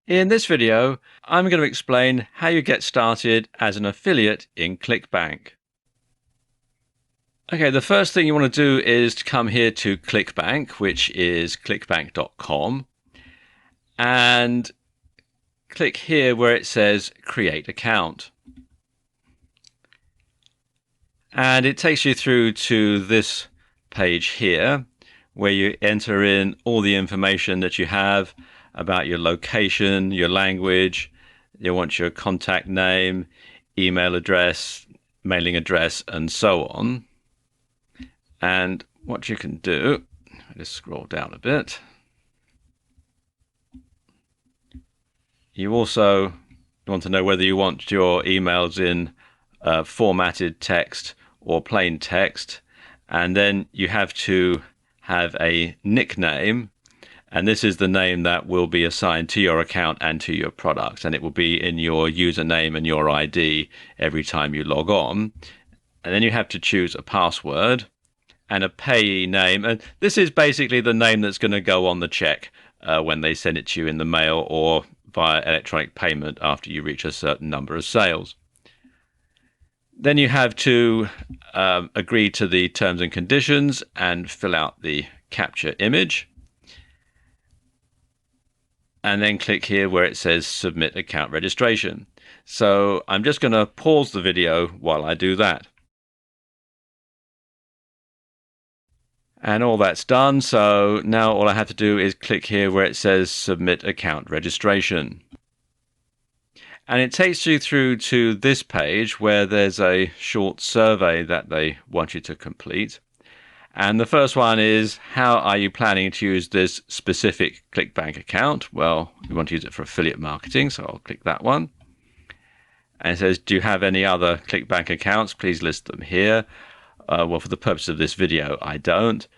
In this video, I'm going to explain how you get started as an affiliate in ClickBank. Okay, the first thing you want to do is to come here to ClickBank, which is clickbank.com, and click here where it says Create Account. And it takes you through to this page here, where you enter in all the information that you have about your location, your language. You want your contact name, email address, mailing address, and so on. And what you can do, just scroll down a bit. You also want to know whether you want your emails in formatted text or plain text. And then you have to have a nickname. And this is the name that will be assigned to your account and to your products. And it will be in your username and your ID every time you log on. And then you have to choose a password and a payee name. And this is basically the name that's going to go on the check when they send it to you in the mail or via electronic payment after you reach a certain number of sales. Then you have to agree to the terms and conditions and fill out the capture image. And then click here where it says Submit Account Registration. So I'm just going to pause the video while I do that. And all that's done. So now all I have to do is click here where it says Submit Account Registration. And it takes you through to this page where there's a short survey that they want you to complete. And the first one is, how are you planning to use this specific ClickBank account? Well, we want to use it for affiliate marketing, so I'll click that one. And it says, do you have any other ClickBank accounts? Please list them here. Well, for the purpose of this video, I don't.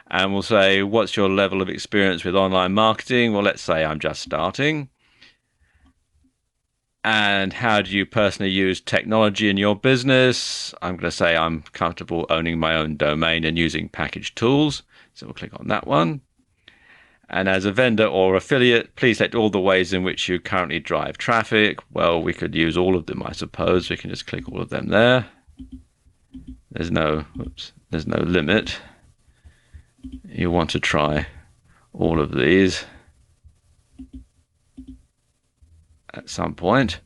And we'll say, what's your level of experience with online marketing? Well, let's say I'm just starting. And how do you personally use technology in your business? I'm going to say I'm comfortable owning my own domain and using packaged tools. So we'll click on that one. And as a vendor or affiliate, please select all the ways in which you currently drive traffic. Well, we could use all of them, I suppose. We can just click all of them there. There's no limit. You want to try all of these at some point.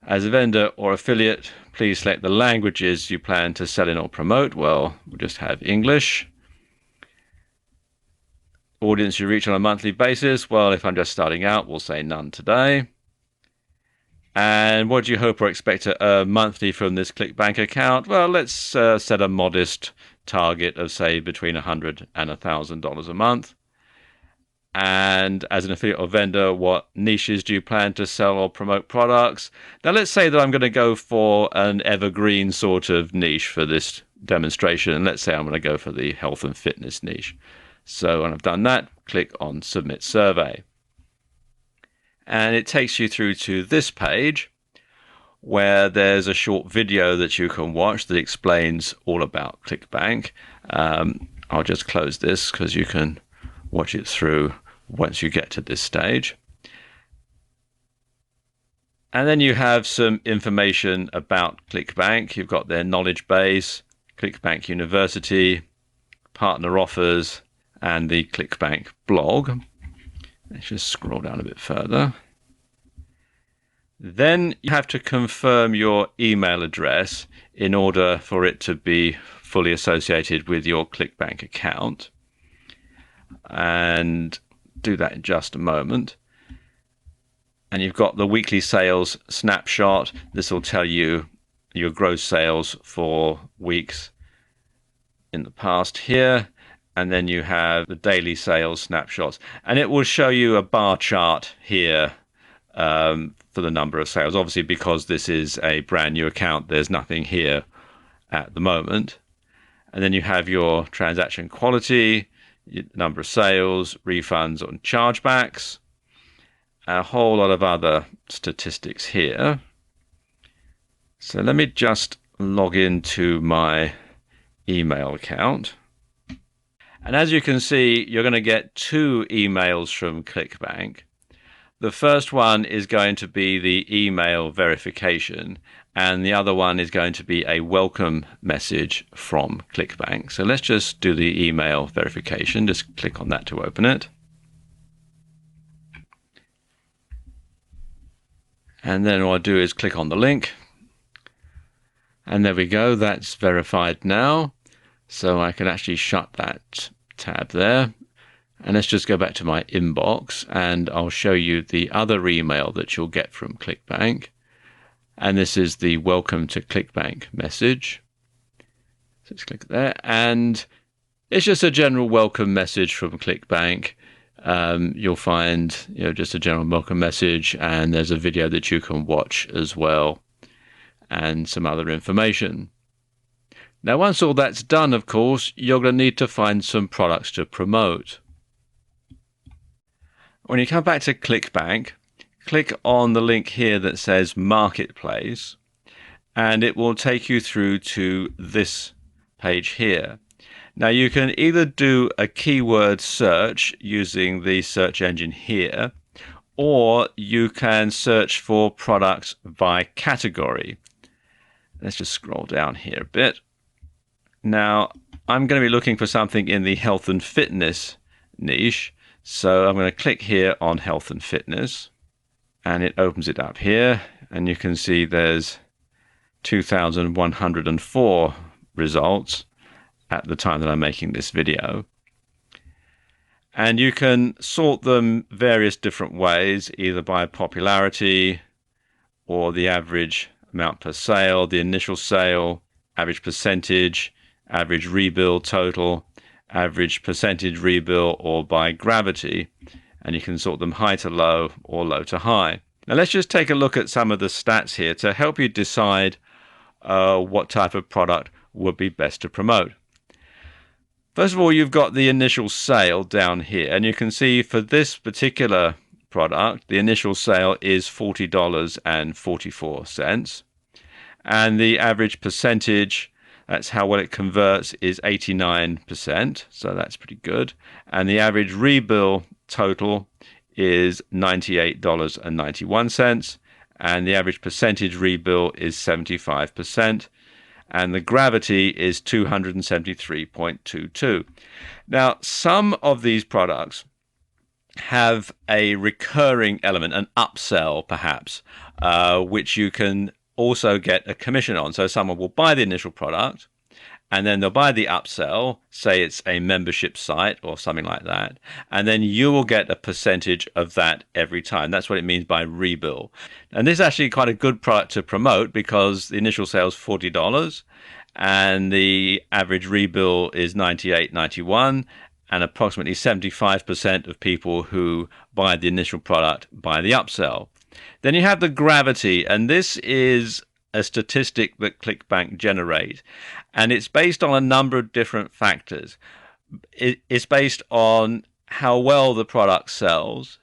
As a vendor or affiliate, please select the languages you plan to sell in or promote. Well, we'll just have English. Audience you reach on a monthly basis. Well, if I'm just starting out, we'll say none today. And what do you hope or expect to earn monthly from this ClickBank account? Well, let's set a modest target of, say, between $100 and $1,000 a month. And as an affiliate or vendor, what niches do you plan to sell or promote products? Now, let's say that I'm going to go for an evergreen sort of niche for this demonstration. And let's say I'm going to go for the health and fitness niche. So when I've done that, click on Submit Survey. And it takes you through to this page where there's a short video that you can watch that explains all about ClickBank. I'll just close this because you can watch it through once you get to this stage. And then you have some information about ClickBank. You've got their knowledge base, ClickBank University, partner offers, and the ClickBank blog. Let's just scroll down a bit further. Then you have to confirm your email address in order for it to be fully associated with your ClickBank account. And do that in just a moment. And you've got the weekly sales snapshot. This will tell you your gross sales for weeks in the past here. And then you have the daily sales snapshots. And it will show you a bar chart here for the number of sales. Obviously, because this is a brand new account, there's nothing here at the moment. And then you have your transaction quality, number of sales, refunds and chargebacks, a whole lot of other statistics here. So let me just log into my email account. And as you can see, you're going to get two emails from ClickBank. The first one is going to be the email verification, and the other one is going to be a welcome message from ClickBank. So let's just do the email verification. Just click on that to open it. And then all I do is click on the link. And there we go, that's verified now. So I can actually shut that tab there. And let's just go back to my inbox and I'll show you the other email that you'll get from ClickBank. And this is the welcome to ClickBank message. So let's click there. And it's just a general welcome message from ClickBank. You'll find, just a general welcome message, and there's a video that you can watch as well, and some other information. Now, once all that's done, of course, you're going to need to find some products to promote. When you come back to ClickBank, click on the link here that says Marketplace, and it will take you through to this page here. Now, you can either do a keyword search using the search engine here, or you can search for products by category. Let's just scroll down here a bit. Now, I'm going to be looking for something in the health and fitness niche. So I'm going to click here on health and fitness, and it opens it up here. And you can see there's 2,104 results at the time that I'm making this video. And you can sort them various different ways, either by popularity or the average amount per sale, the initial sale, average percentage, average rebill total, average percentage rebill, or by gravity. And you can sort them high to low or low to high. Now let's just take a look at some of the stats here to help you decide what type of product would be best to promote. First of all, you've got the initial sale down here, and you can see for this particular product, the initial sale is $40.44. And the average percentage, that's how well it converts, is 89%. So that's pretty good. And the average rebill total is $98.91. And the average percentage rebill is 75%. And the gravity is 273.22. Now, some of these products have a recurring element, an upsell perhaps, which you can also get a commission on. So someone will buy the initial product, and then they'll buy the upsell, say it's a membership site or something like that, and then you will get a percentage of that every time. That's what it means by rebill. And this is actually quite a good product to promote because the initial sale is $40 and the average rebill is $98.91, and approximately 75% of people who buy the initial product buy the upsell. Then you have the gravity, and this is a statistic that ClickBank generate, and it's based on a number of different factors. It's based on how well the product sells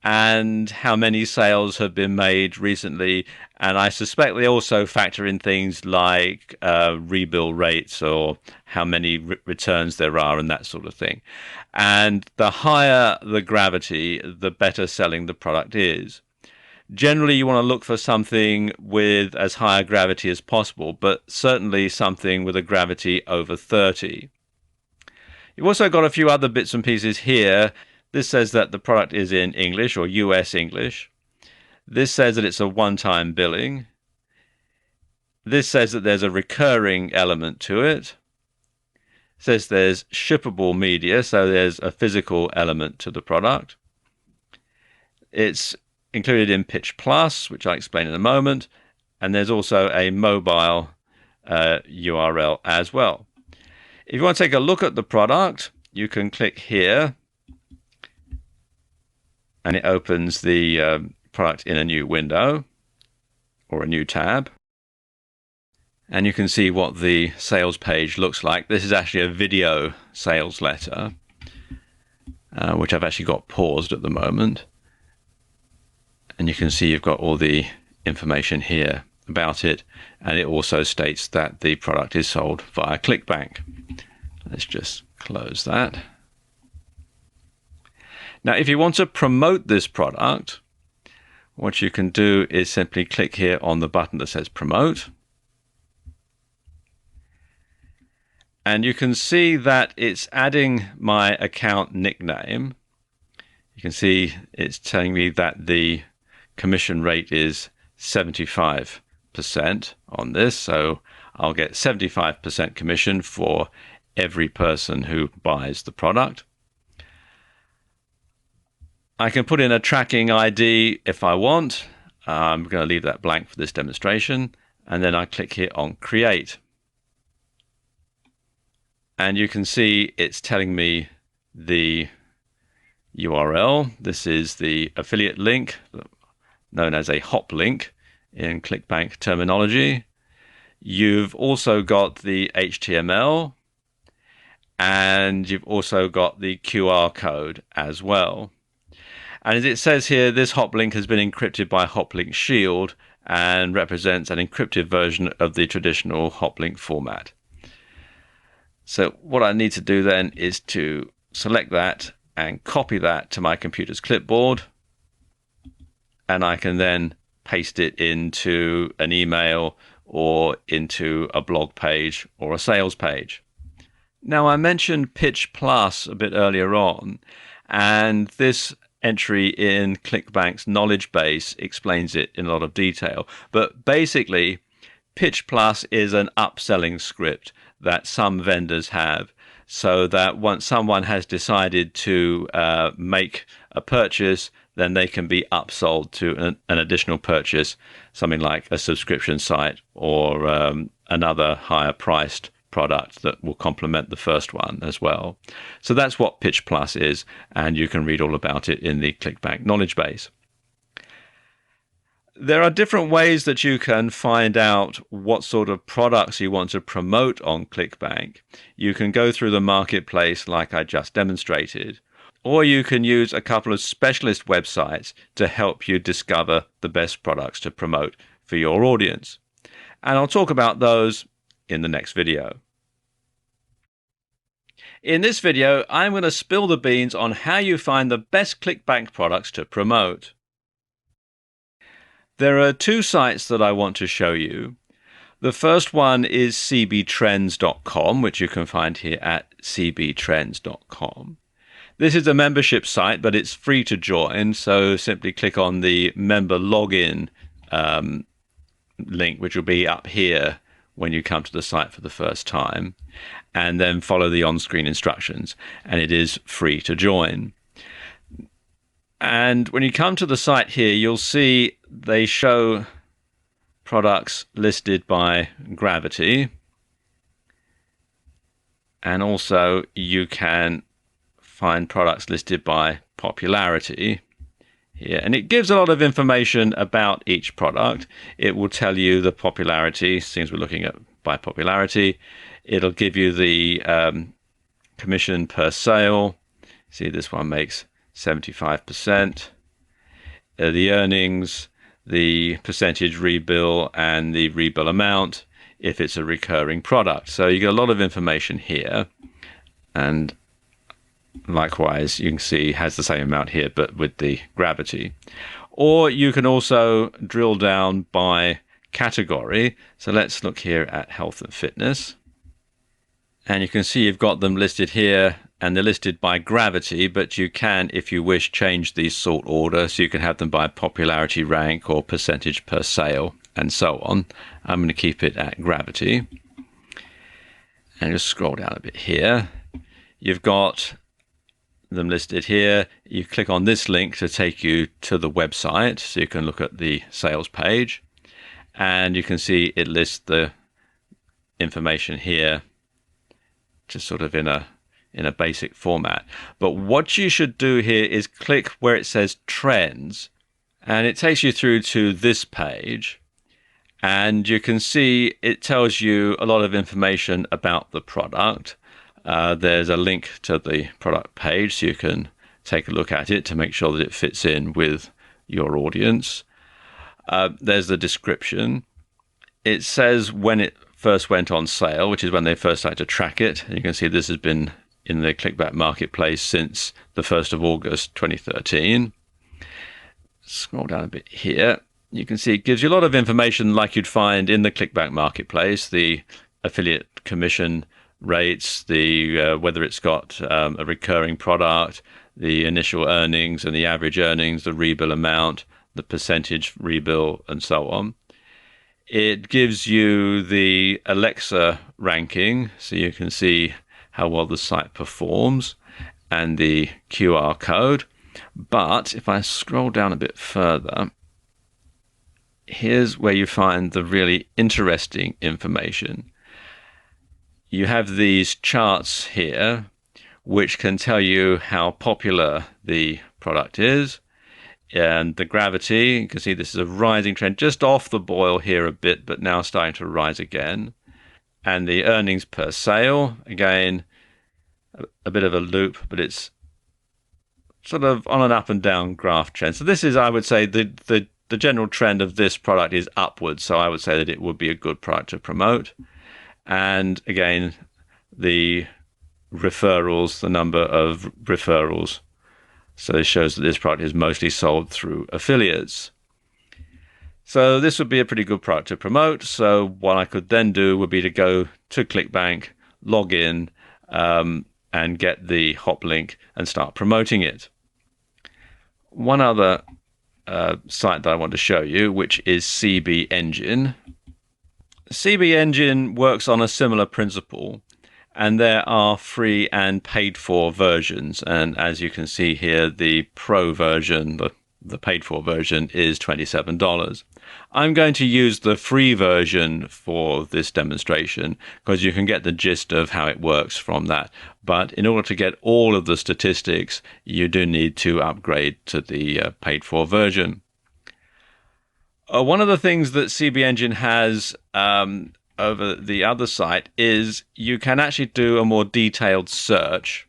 and how many sales have been made recently, and I suspect they also factor in things like rebill rates or how many returns there are and that sort of thing. And the higher the gravity, the better selling the product is. Generally, you want to look for something with as high a gravity as possible, but certainly something with a gravity over 30. You've also got a few other bits and pieces here. This says that the product is in English or US English. This says that it's a one-time billing. This says that there's a recurring element to it. It says there's shippable media, so there's a physical element to the product. It's included in Pitch Plus, which I'll explain in a moment, and there's also a mobile URL as well. If you want to take a look at the product, you can click here, and it opens the product in a new window or a new tab. And you can see what the sales page looks like. This is actually a video sales letter, which I've actually got paused at the moment. And you can see you've got all the information here about it, and it also states that the product is sold via ClickBank. Let's just close that. Now, if you want to promote this product, what you can do is simply click here on the button that says Promote. And you can see that it's adding my account nickname. You can see it's telling me that the commission rate is 75% on this. So I'll get 75% commission for every person who buys the product. I can put in a tracking ID if I want. I'm going to leave that blank for this demonstration. And then I click here on Create. And you can see it's telling me the URL. This is the affiliate link, known as a hop link in ClickBank terminology. You've also got the HTML, and you've also got the QR code as well. And as it says here, this hop link has been encrypted by HopLink Shield and represents an encrypted version of the traditional hop link format. So what I need to do then is to select that and copy that to my computer's clipboard. And I can then paste it into an email or into a blog page or a sales page. Now, I mentioned Pitch Plus a bit earlier on, and this entry in ClickBank's knowledge base explains it in a lot of detail. But basically, Pitch Plus is an upselling script that some vendors have, so that once someone has decided to make a purchase, then they can be upsold to an additional purchase, something like a subscription site or another higher priced product that will complement the first one as well. So that's what Pitch Plus is, and you can read all about it in the ClickBank knowledge base. There are different ways that you can find out what sort of products you want to promote on ClickBank. You can go through the marketplace like I just demonstrated, or you can use a couple of specialist websites to help you discover the best products to promote for your audience. And I'll talk about those in the next video. In this video, I'm going to spill the beans on how you find the best ClickBank products to promote. There are two sites that I want to show you. The first one is cbtrends.com, which you can find here at cbtrends.com. This is a membership site, but it's free to join, so simply click on the member login link, which will be up here when you come to the site for the first time, and then follow the on-screen instructions, and it is free to join. And when you come to the site here, you'll see they show products listed by gravity. And also you can find products listed by popularity here. And it gives a lot of information about each product. It will tell you the popularity, since we're looking at by popularity. It'll give you the commission per sale. See, this one makes 75%, the earnings, the percentage rebill, and the rebill amount if it's a recurring product. So you get a lot of information here, and likewise you can see it has the same amount here but with the gravity. Or you can also drill down by category. So let's look here at health and fitness, and you can see you've got them listed here, and they're listed by gravity, but you can, if you wish, change the sort order, so you can have them by popularity rank or percentage per sale and so on. I'm going to keep it at gravity. And just scroll down a bit here. You've got them listed here. You click on this link to take you to the website, so you can look at the sales page, and you can see it lists the information here, just sort of in a basic format. But what you should do here is click where it says trends, and it takes you through to this page, and you can see it tells you a lot of information about the product. There's a link to the product page, so you can take a look at it to make sure that it fits in with your audience. There's the description. It says when it first went on sale, which is when they first started to track it. And you can see this has been in the ClickBank marketplace since the 1st of August 2013. scroll down a bit here, you can see it gives you a lot of information like you'd find in the ClickBank marketplace, the affiliate commission rates, the whether it's got a recurring product, the initial earnings and the average earnings, the rebill amount, the percentage rebill, and so on. It gives you the Alexa ranking, so you can see how well the site performs, and the QR code. But if I scroll down a bit further, here's where you find the really interesting information. You have these charts here, which can tell you how popular the product is. And the gravity, you can see this is a rising trend, just off the boil here a bit, but now starting to rise again. And the earnings per sale, again, a bit of a loop, but it's sort of on an up and down graph trend. So this is, I would say, the general trend of this product is upwards. So I would say that it would be a good product to promote. And again, the referrals, the number of referrals. So this shows that this product is mostly sold through affiliates. So this would be a pretty good product to promote. So what I could then do would be to go to ClickBank, log in, and get the hop link and start promoting it. One other site that I want to show you, which is CB Engine. CB Engine works on a similar principle, and there are free and paid for versions. And as you can see here, the pro version, the paid for version, is $27. I'm going to use the free version for this demonstration because you can get the gist of how it works from that. But in order to get all of the statistics, you do need to upgrade to the paid for version. One of the things that CB Engine has over the other site is you can actually do a more detailed search.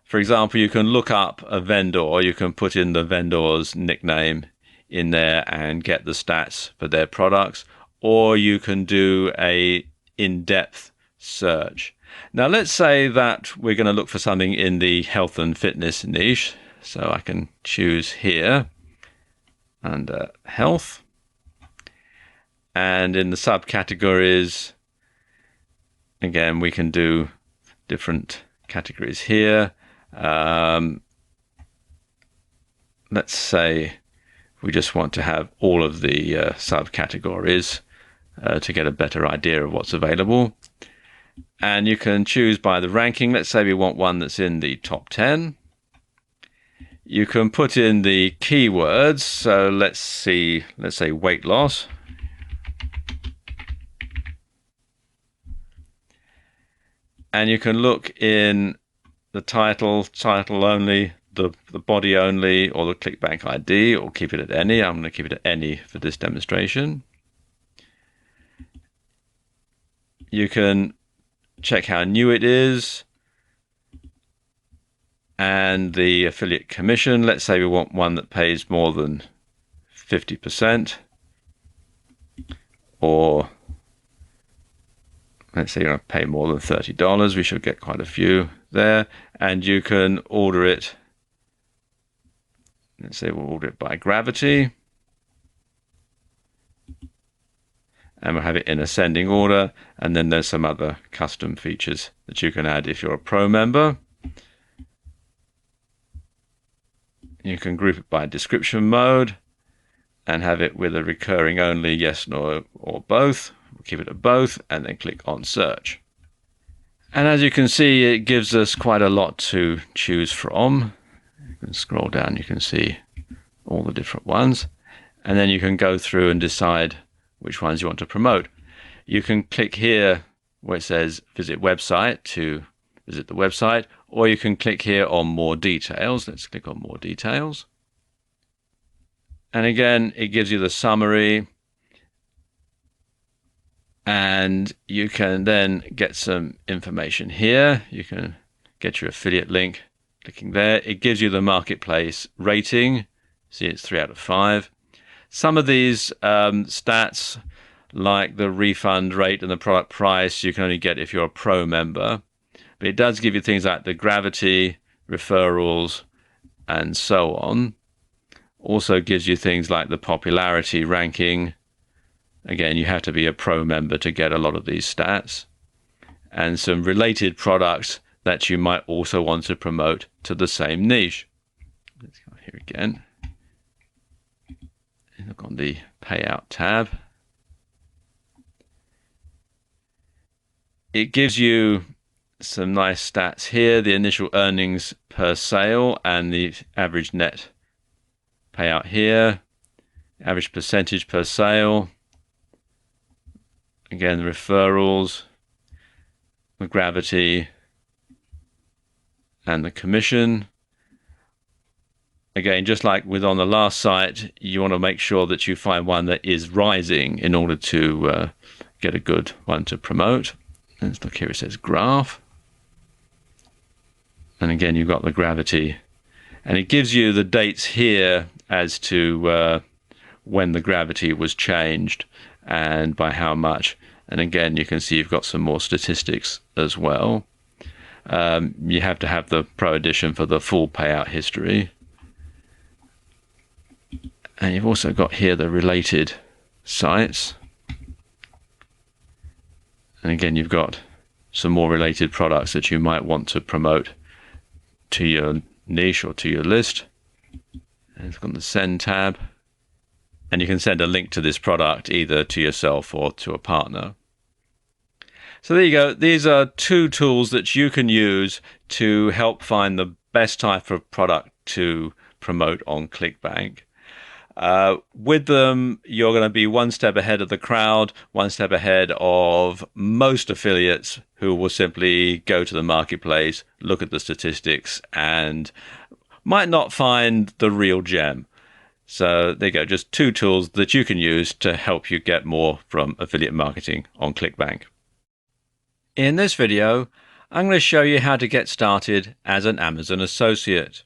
For example, you can look up a vendor, you can put in the vendor's nickname in there and get the stats for their products, or you can do a in-depth search. Now let's say that we're going to look for something in the health and fitness niche. So I can choose here under health. And in the subcategories, again, we can do different categories here. Let's say we just want to have all of the subcategories to get a better idea of what's available. And you can choose by the ranking. Let's say we want one that's in the top 10. You can put in the keywords. So let's say weight loss. And you can look in the title only, the body only, or the ClickBank ID, or keep it at any. I'm going to keep it at any for this demonstration. You can check how new it is and the affiliate commission. Let's say we want one that pays more than 50%, or let's say you're going to pay more than $30. We should get quite a few there. And you can order it. Let's say we'll order it by gravity. And we'll have it in ascending order. And then there's some other custom features that you can add if you're a pro member. You can group it by description mode and have it with a recurring only, yes, no, or both. We'll keep it at both and then click on search. And as you can see, it gives us quite a lot to choose from. You can scroll down, you can see all the different ones. And then you can go through and decide which ones you want to promote. You can click here where it says visit website to visit the website, or you can click here on more details. Let's click on more details. And again, it gives you the summary. And you can then get some information here. You can get your affiliate link, clicking there. It gives you the marketplace rating. See, it's 3 out of 5. Some of these stats, like the refund rate and the product price, you can only get if you're a pro member. But it does give you things like the gravity, referrals, and so on. Also gives you things like the popularity ranking. Again, you have to be a pro member to get a lot of these stats. And some related products that you might also want to promote to the same niche. Let's go here again. And look on the payout tab. It gives you some nice stats here, the initial earnings per sale and the average net payout here, average percentage per sale, again the referrals, the gravity and the commission. Again, just like with on the last site, you want to make sure that you find one that is rising in order to get a good one to promote. Let's look here, it says graph. And again, you've got the gravity. And it gives you the dates here as to when the gravity was changed and by how much. And again, you can see you've got some more statistics as well. You have to have the Pro Edition for the full payout history. And you've also got here the related sites. And again, you've got some more related products that you might want to promote to your niche or to your list. And it's got the send tab. And you can send a link to this product either to yourself or to a partner. So there you go. These are two tools that you can use to help find the best type of product to promote on ClickBank. With them, you're going to be one step ahead of the crowd, one step ahead of most affiliates who will simply go to the marketplace, look at the statistics, and might not find the real gem. So there you go, just two tools that you can use to help you get more from affiliate marketing on ClickBank. In this video, I'm going to show you how to get started as an Amazon associate.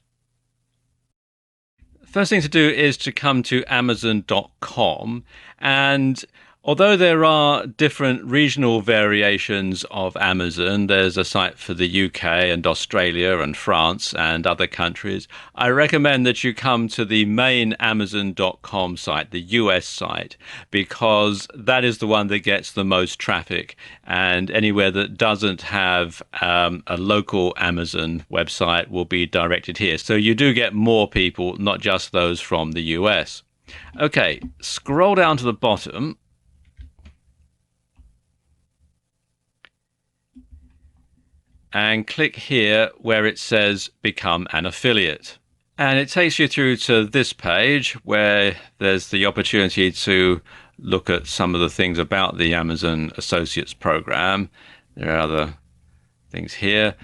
First thing to do is to come to Amazon.com, and although there are different regional variations of Amazon, there's a site for the UK and Australia and France and other countries, I recommend that you come to the main Amazon.com site, the US site, because that is the one that gets the most traffic, and anywhere that doesn't have a local Amazon website will be directed here. So you do get more people, not just those from the US. Okay, scroll down to the bottom. And click here where it says Become an Affiliate. And it takes you through to this page where there's the opportunity to look at some of the things about the Amazon Associates program. There are other things here.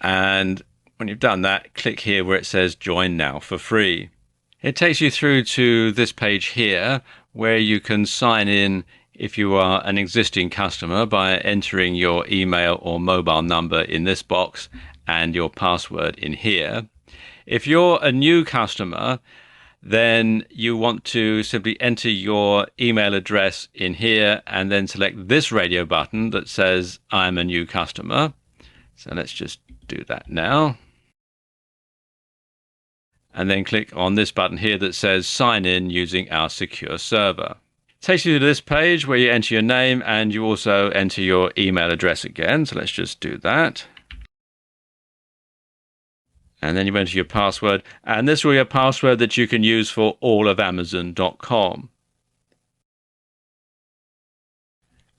And when you've done that, click here where it says Join Now for free. It takes you through to this page here where you can sign in if you are an existing customer by entering your email or mobile number in this box and your password in here. If you're a new customer, then you want to simply enter your email address in here and then select this radio button that says I'm a new customer. So let's just do that now. And then click on this button here that says sign in using our secure server. Takes you to this page where you enter your name and you also enter your email address again. So let's just do that. And then you enter your password. And this will be a password that you can use for all of Amazon.com.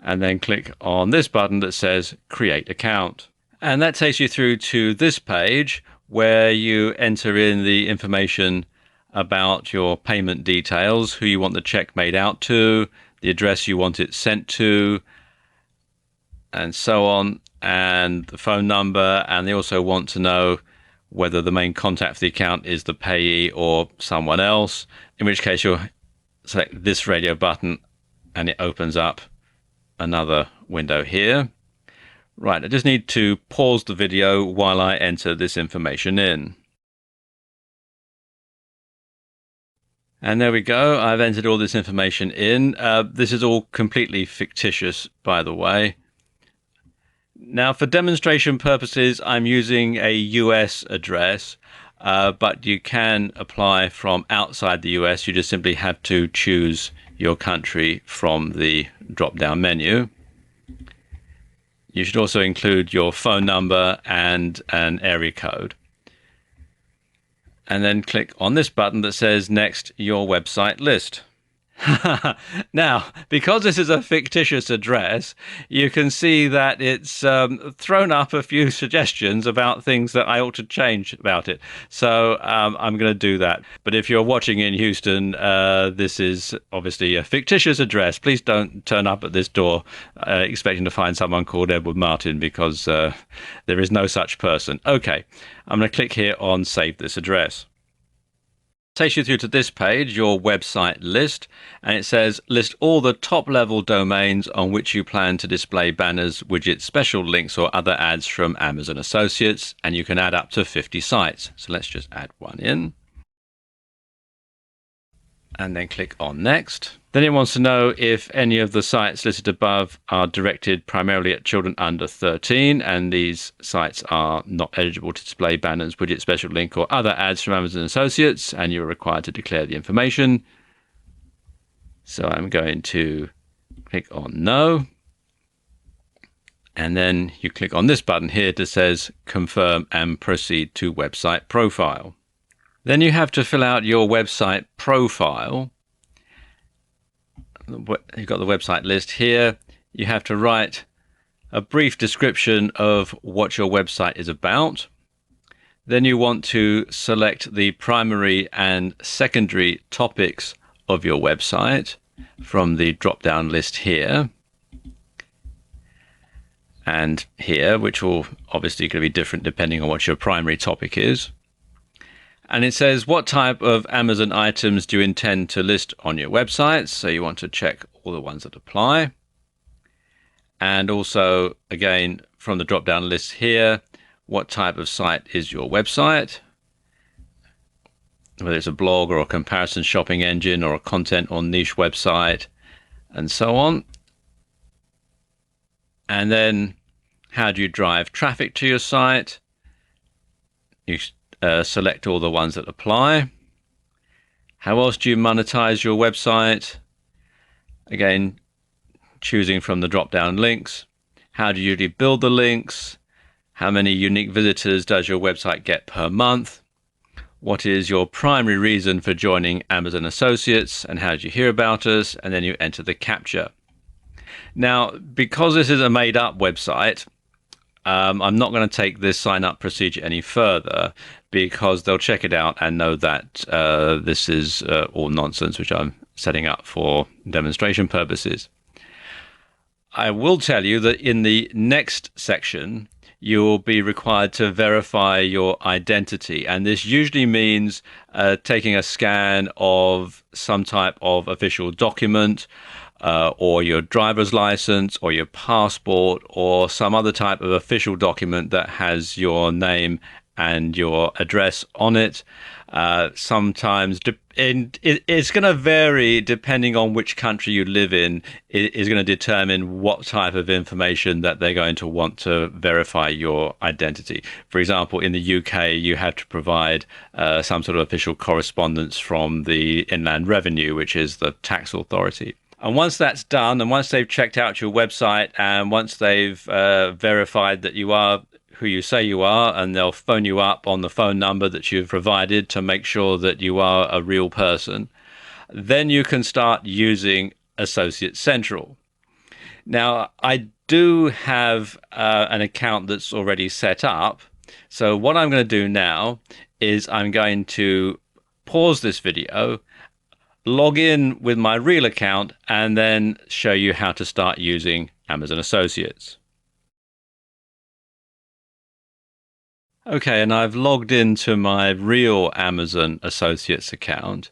And then click on this button that says Create Account. And that takes you through to this page where you enter in the information about your payment details, who you want the check made out to, the address you want it sent to, and so on, and the phone number. And they also want to know whether the main contact for the account is the payee or someone else, in which case you'll select this radio button and it opens up another window here. Right, I just need to pause the video while I enter this information in. And there we go. I've entered all this information in. This is all completely fictitious, by the way. Now, for demonstration purposes, I'm using a US address. but you can apply from outside the US. You just simply have to choose your country from the drop-down menu. You should also include your phone number and an area code. And then click on this button that says Next, Your Website List. Now, because this is a fictitious address, you can see that it's thrown up a few suggestions about things that I ought to change about it. So I'm going to do that. But if you're watching in Houston, this is obviously a fictitious address. Please don't turn up at this door expecting to find someone called Edward Martin, because there is no such person. Okay, I'm going to click here on Save This Address. Takes you through to this page, your website list, and it says list all the top level domains on which you plan to display banners, widgets, special links or other ads from Amazon Associates, and you can add up to 50 sites. So let's just add one in. And then click on Next. Then it wants to know if any of the sites listed above are directed primarily at children under 13, and these sites are not eligible to display banners, widgets, special link, or other ads from Amazon Associates, and you're required to declare the information. So I'm going to click on No. And then you click on this button here that says Confirm and Proceed to Website Profile. Then you have to fill out your website profile. You've got the website list here. You have to write a brief description of what your website is about. Then you want to select the primary and secondary topics of your website from the drop-down list here and here, which will obviously going to be different depending on what your primary topic is. And it says, what type of Amazon items do you intend to list on your website? So you want to check all the ones that apply. And also, again, from the drop-down list here, what type of site is your website? Whether it's a blog or a comparison shopping engine or a content or niche website, and so on. And then, how do you drive traffic to your site? You select all the ones that apply. How else do you monetize your website? Again, choosing from the drop-down links. How do you build the links? How many unique visitors does your website get per month? What is your primary reason for joining Amazon Associates, and how did you hear about us? And then you enter the CAPTCHA. Now, because this is a made-up website, I'm not going to take this sign-up procedure any further, because they'll check it out and know that this is all nonsense, which I'm setting up for demonstration purposes. I will tell you that in the next section, you'll be required to verify your identity. And this usually means taking a scan of some type of official document, or your driver's license or your passport or some other type of official document that has your name and your address on it. Sometimes it's going to vary depending on which country you live in. It is going to determine what type of information that they're going to want to verify your identity. For example, in the UK, you have to provide some sort of official correspondence from the Inland Revenue, which is the tax authority. And once that's done, and once they've checked out your website, and once they've verified that you are who you say you are, and they'll phone you up on the phone number that you've provided to make sure that you are a real person, then you can start using Associate Central. Now, I do have an account that's already set up. So what I'm going to do now is I'm going to pause this video, log in with my real account, and then show you how to start using Amazon Associates. Okay, and I've logged into my real Amazon Associates account,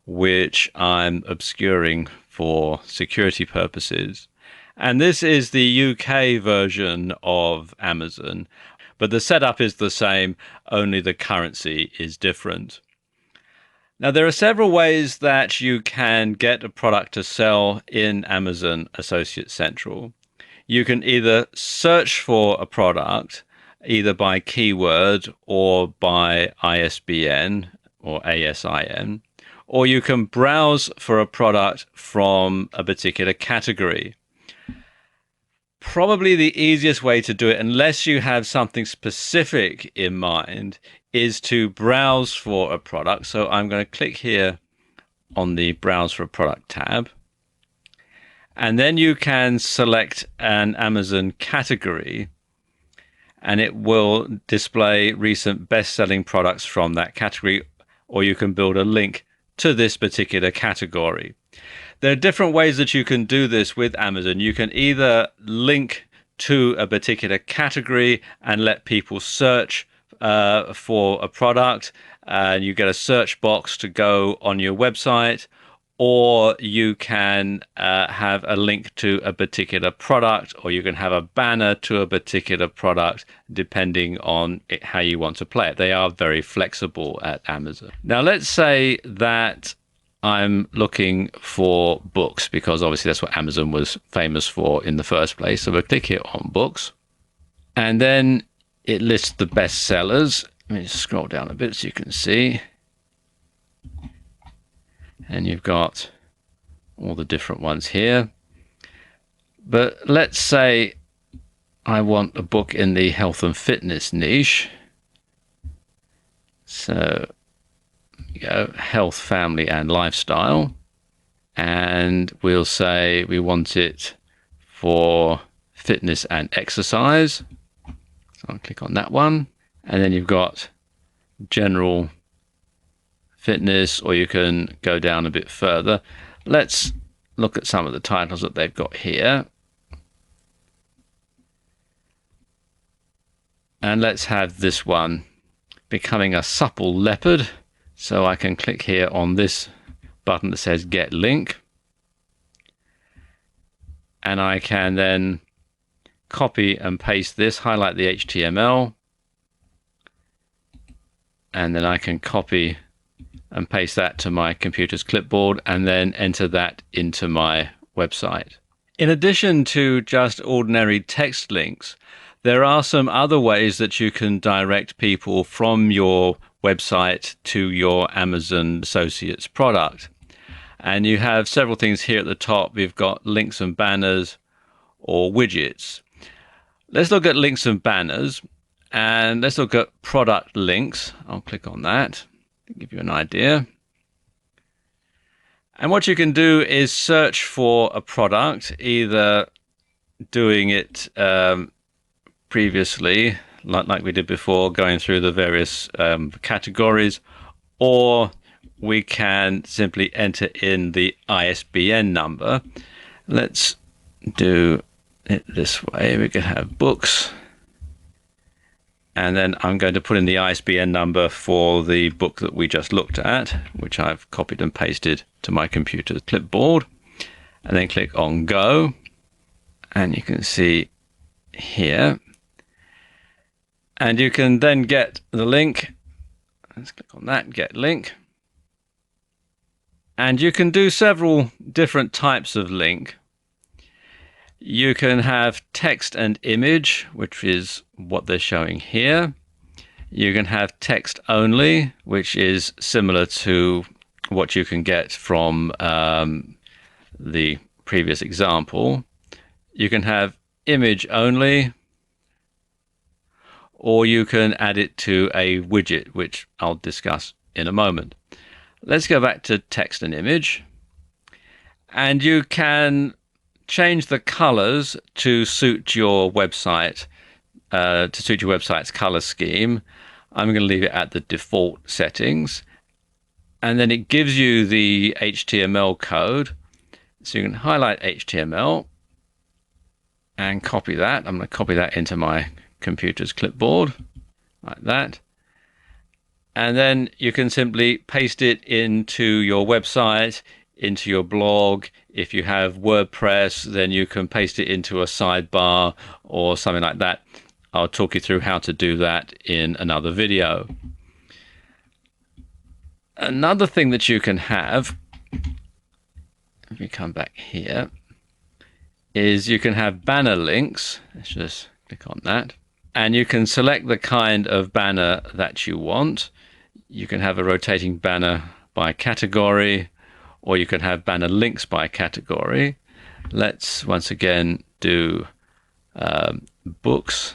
which I'm obscuring for security purposes. And this is the UK version of Amazon, but the setup is the same, only the currency is different. Now, there are several ways that you can get a product to sell in Amazon Associates Central. You can either search for a product either by keyword or by ISBN or ASIN, or you can browse for a product from a particular category. Probably the easiest way to do it, unless you have something specific in mind, is to browse for a product. So I'm going to click here on the Browse for a Product tab. And then you can select an Amazon category, and it will display recent best-selling products from that category, or you can build a link to this particular category. There are different ways that you can do this with Amazon. You can either link to a particular category and let people search for a product, and you get a search box to go on your website, or you can have a link to a particular product, or you can have a banner to a particular product, depending on how you want to play it. They are very flexible at Amazon. Now, let's say that I'm looking for books, because obviously that's what Amazon was famous for in the first place. So we'll click here on books, and then it lists the best sellers. Let me just scroll down a bit so you can see. And you've got all the different ones here. But let's say I want a book in the health and fitness niche. So you go health, family, and lifestyle. And we'll say we want it for fitness and exercise. So I'll click on that one. And then you've got general fitness, or you can go down a bit further. Let's look at some of the titles that they've got here. And let's have this one, Becoming a Supple Leopard. So I can click here on this button that says Get Link. And I can then copy and paste this, highlight the HTML. And then I can copy and paste that to my computer's clipboard, and then enter that into my website. In addition to just ordinary text links, there are some other ways that you can direct people from your website to your Amazon Associates product. And you have several things here at the top. We've got links and banners or widgets. Let's look at links and banners, and let's look at product links. I'll click on that to give you an idea. And what you can do is search for a product, either doing it previously, like we did before, going through the various categories, or we can simply enter in the ISBN number. Let's do it this way. We could have books. And then I'm going to put in the ISBN number for the book that we just looked at, which I've copied and pasted to my computer's clipboard. And then click on Go. And you can see here. And you can then get the link. Let's click on that, Get Link. And you can do several different types of link. You can have text and image, which is what they're showing here. You can have text only, which is similar to what you can get from the previous example. You can have image only, or you can add it to a widget, which I'll discuss in a moment. Let's go back to text and image. And you can change the colors to suit your website, to suit your website's color scheme. I'm going to leave it at the default settings. And then it gives you the HTML code. So you can highlight HTML and copy that. I'm going to copy that into my computer's clipboard, like that. And then you can simply paste it into your website, into your blog. If you have WordPress, then you can paste it into a sidebar or something like that. I'll talk you through how to do that in another video. Another thing that you can have, if you come back here, is you can have banner links. Let's just click on that. And you can select the kind of banner that you want. You can have a rotating banner by category, or you can have banner links by category. Let's once again do books.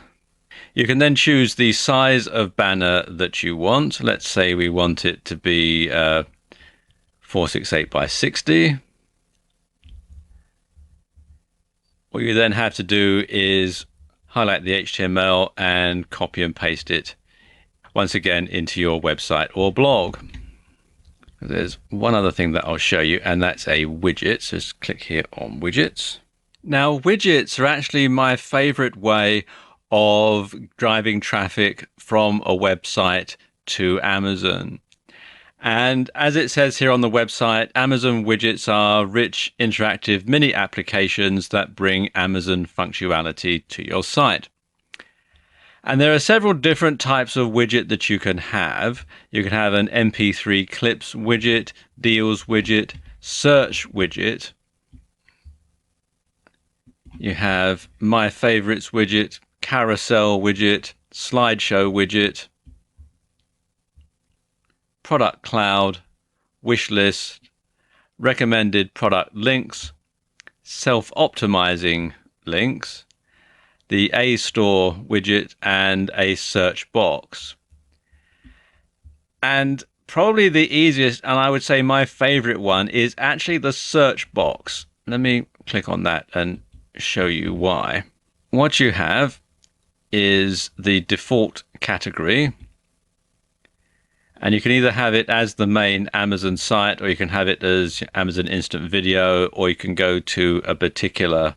You can then choose the size of banner that you want. Let's say we want it to be 468 by 60. What you then have to do is highlight the HTML and copy and paste it once again into your website or blog. There's one other thing that I'll show you, and that's a widget. So just click here on widgets. Now, widgets are actually my favorite way of driving traffic from a website to Amazon. And as it says here on the website, Amazon widgets are rich, interactive mini applications that bring Amazon functionality to your site. And there are several different types of widget that you can have. You can have an MP3 clips widget, deals widget, search widget. You have my favorites widget, carousel widget, slideshow widget, product cloud, wish list, recommended product links, self-optimizing links, the A store widget, and a search box. And probably the easiest, and I would say my favorite one, is actually the search box. Let me click on that and show you why. What you have is the default category, and you can either have it as the main Amazon site, or you can have it as Amazon Instant Video, or you can go to a particular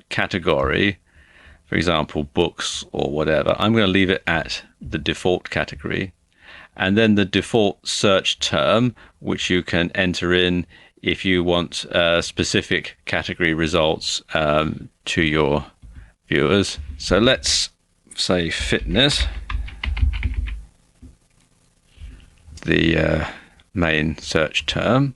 category, for example, books or whatever. I'm going to leave it at the default category. And then the default search term, which you can enter in if you want specific category results to your viewers. So let's say fitness, the main search term.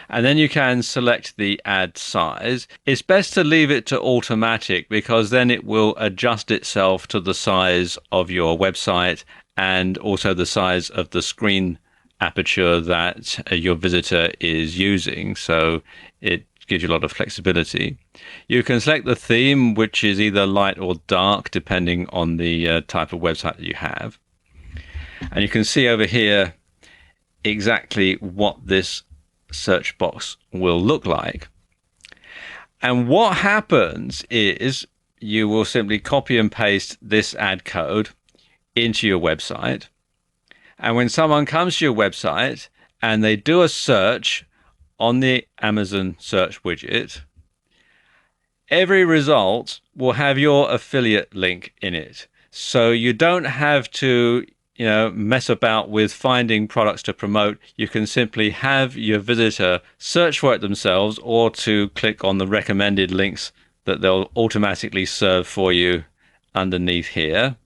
And then you can select the ad size. It's best to leave it to automatic, because then it will adjust itself to the size of your website and also the size of the screen aperture that your visitor is using. So it gives you a lot of flexibility. You can select the theme, which is either light or dark, depending on the type of website that you have. And you can see over here exactly what this search box will look like. And what happens is you will simply copy and paste this ad code into your website. And when someone comes to your website and they do a search on the Amazon search widget, every result will have your affiliate link in it. So you don't have to mess about with finding products to promote. You can simply have your visitor search for it themselves, or to click on the recommended links that they'll automatically serve for you underneath here.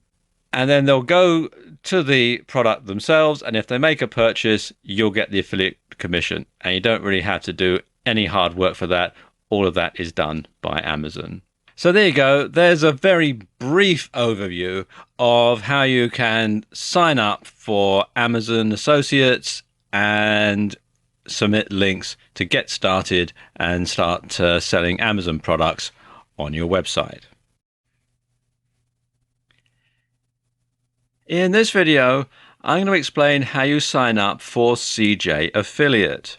And then they'll go to the product themselves, and if they make a purchase, you'll get the affiliate commission. And you don't really have to do any hard work for that. All of that is done by Amazon. So there you go. There's a very brief overview of how you can sign up for Amazon Associates and submit links to get started and start selling Amazon products on your website. In this video, I'm going to explain how you sign up for CJ Affiliate.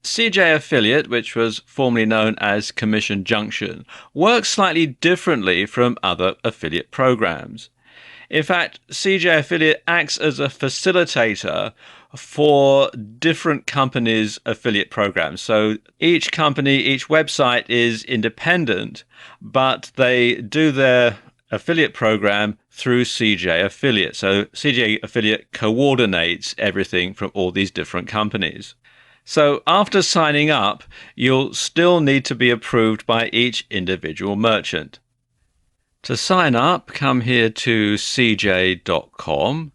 CJ Affiliate, which was formerly known as Commission Junction, works slightly differently from other affiliate programs. In fact, CJ Affiliate acts as a facilitator for different companies' affiliate programs. So each company, each website is independent, but they do their affiliate program through CJ Affiliate. So CJ Affiliate coordinates everything from all these different companies. So after signing up, you'll still need to be approved by each individual merchant. To sign up, come here to cj.com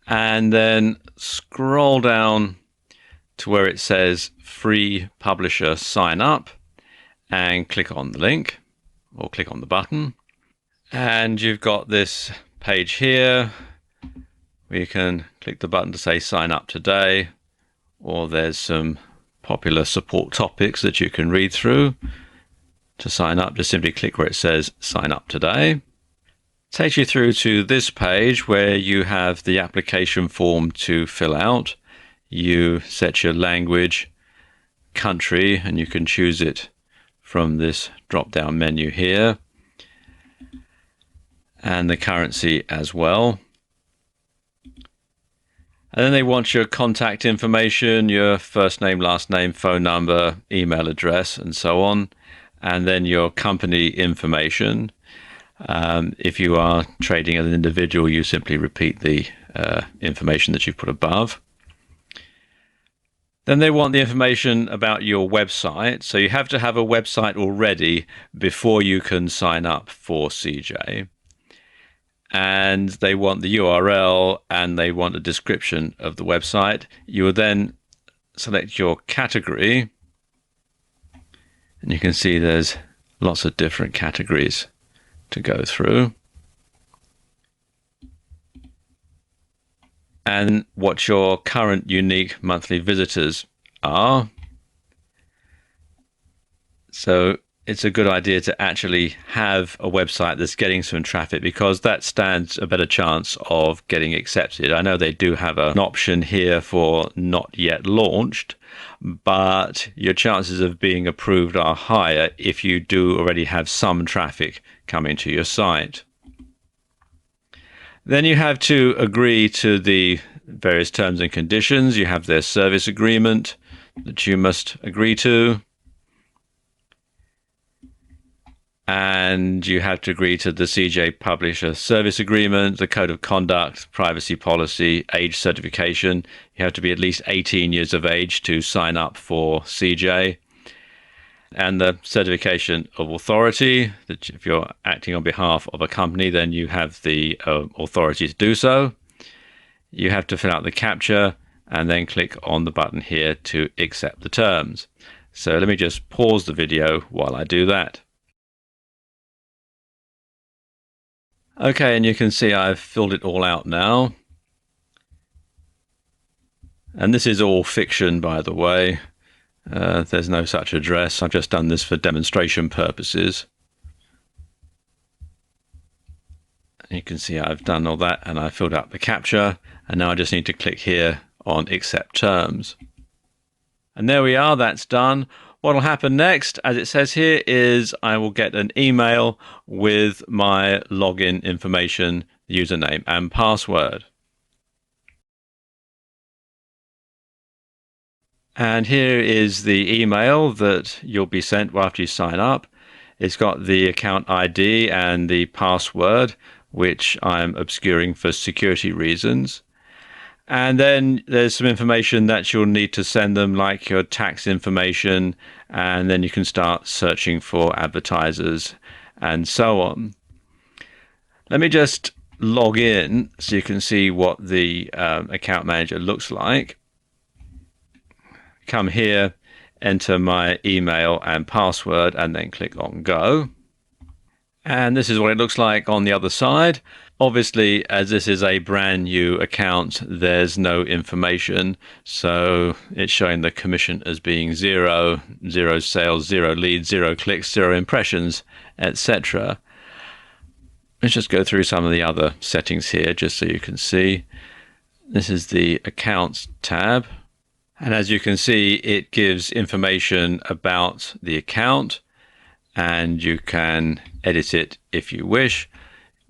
and then scroll down to where it says Free Publisher Sign Up and click on the link. or click on the button. And you've got this page here where you can click the button to say sign up today, or there's some popular support topics that you can read through. To sign up, just simply click where it says sign up today. Takes you through to this page where you have the application form to fill out. You set your language, country, and you can choose it from this drop-down menu here, and the currency as well. And then they want your contact information, your first name, last name, phone number, email address, and so on, and then your company information. If you are trading as an individual, you simply repeat the information that you've put above. Then they want the information about your website. So you have to have a website already before you can sign up for CJ. And they want the URL and they want a description of the website. You will then select your category. And you can see there's lots of different categories to go through. And what your current unique monthly visitors are. So it's a good idea to actually have a website that's getting some traffic, because that stands a better chance of getting accepted. I know they do have an option here for not yet launched, but your chances of being approved are higher if you do already have some traffic coming to your site. Then you have to agree to the various terms and conditions. You have their service agreement that you must agree to. And you have to agree to the CJ Publisher Service Agreement, the Code of Conduct, Privacy Policy, age certification. You have to be at least 18 years of age to sign up for CJ. And the certification of authority, that if you're acting on behalf of a company, then you have the authority to do so. You have to fill out the CAPTCHA and then click on the button here to accept the terms. So let me just pause the video while I do that. Okay, and you can see I've filled it all out now. And this is all fiction, by the way. There's no such address. I've just done this for demonstration purposes. You can see I've done all that and I filled out the CAPTCHA, and now I just need to click here on accept terms. And there we are, that's done. What will happen next, as it says here, is I will get an email with my login information, username and password. And here is the email that you'll be sent after you sign up. It's got the account ID and the password, which I'm obscuring for security reasons. And then there's some information that you'll need to send them, like your tax information, and then you can start searching for advertisers and so on. Let me just log in so you can see what the account manager looks like. Come here, enter my email and password, and then click on Go. And this is what it looks like on the other side. Obviously, as this is a brand new account, there's no information. So it's showing the commission as being zero, zero sales, zero leads, zero clicks, zero impressions, etc. Let's just go through some of the other settings here just so you can see. This is the Accounts tab. And as you can see, it gives information about the account, and you can edit it if you wish.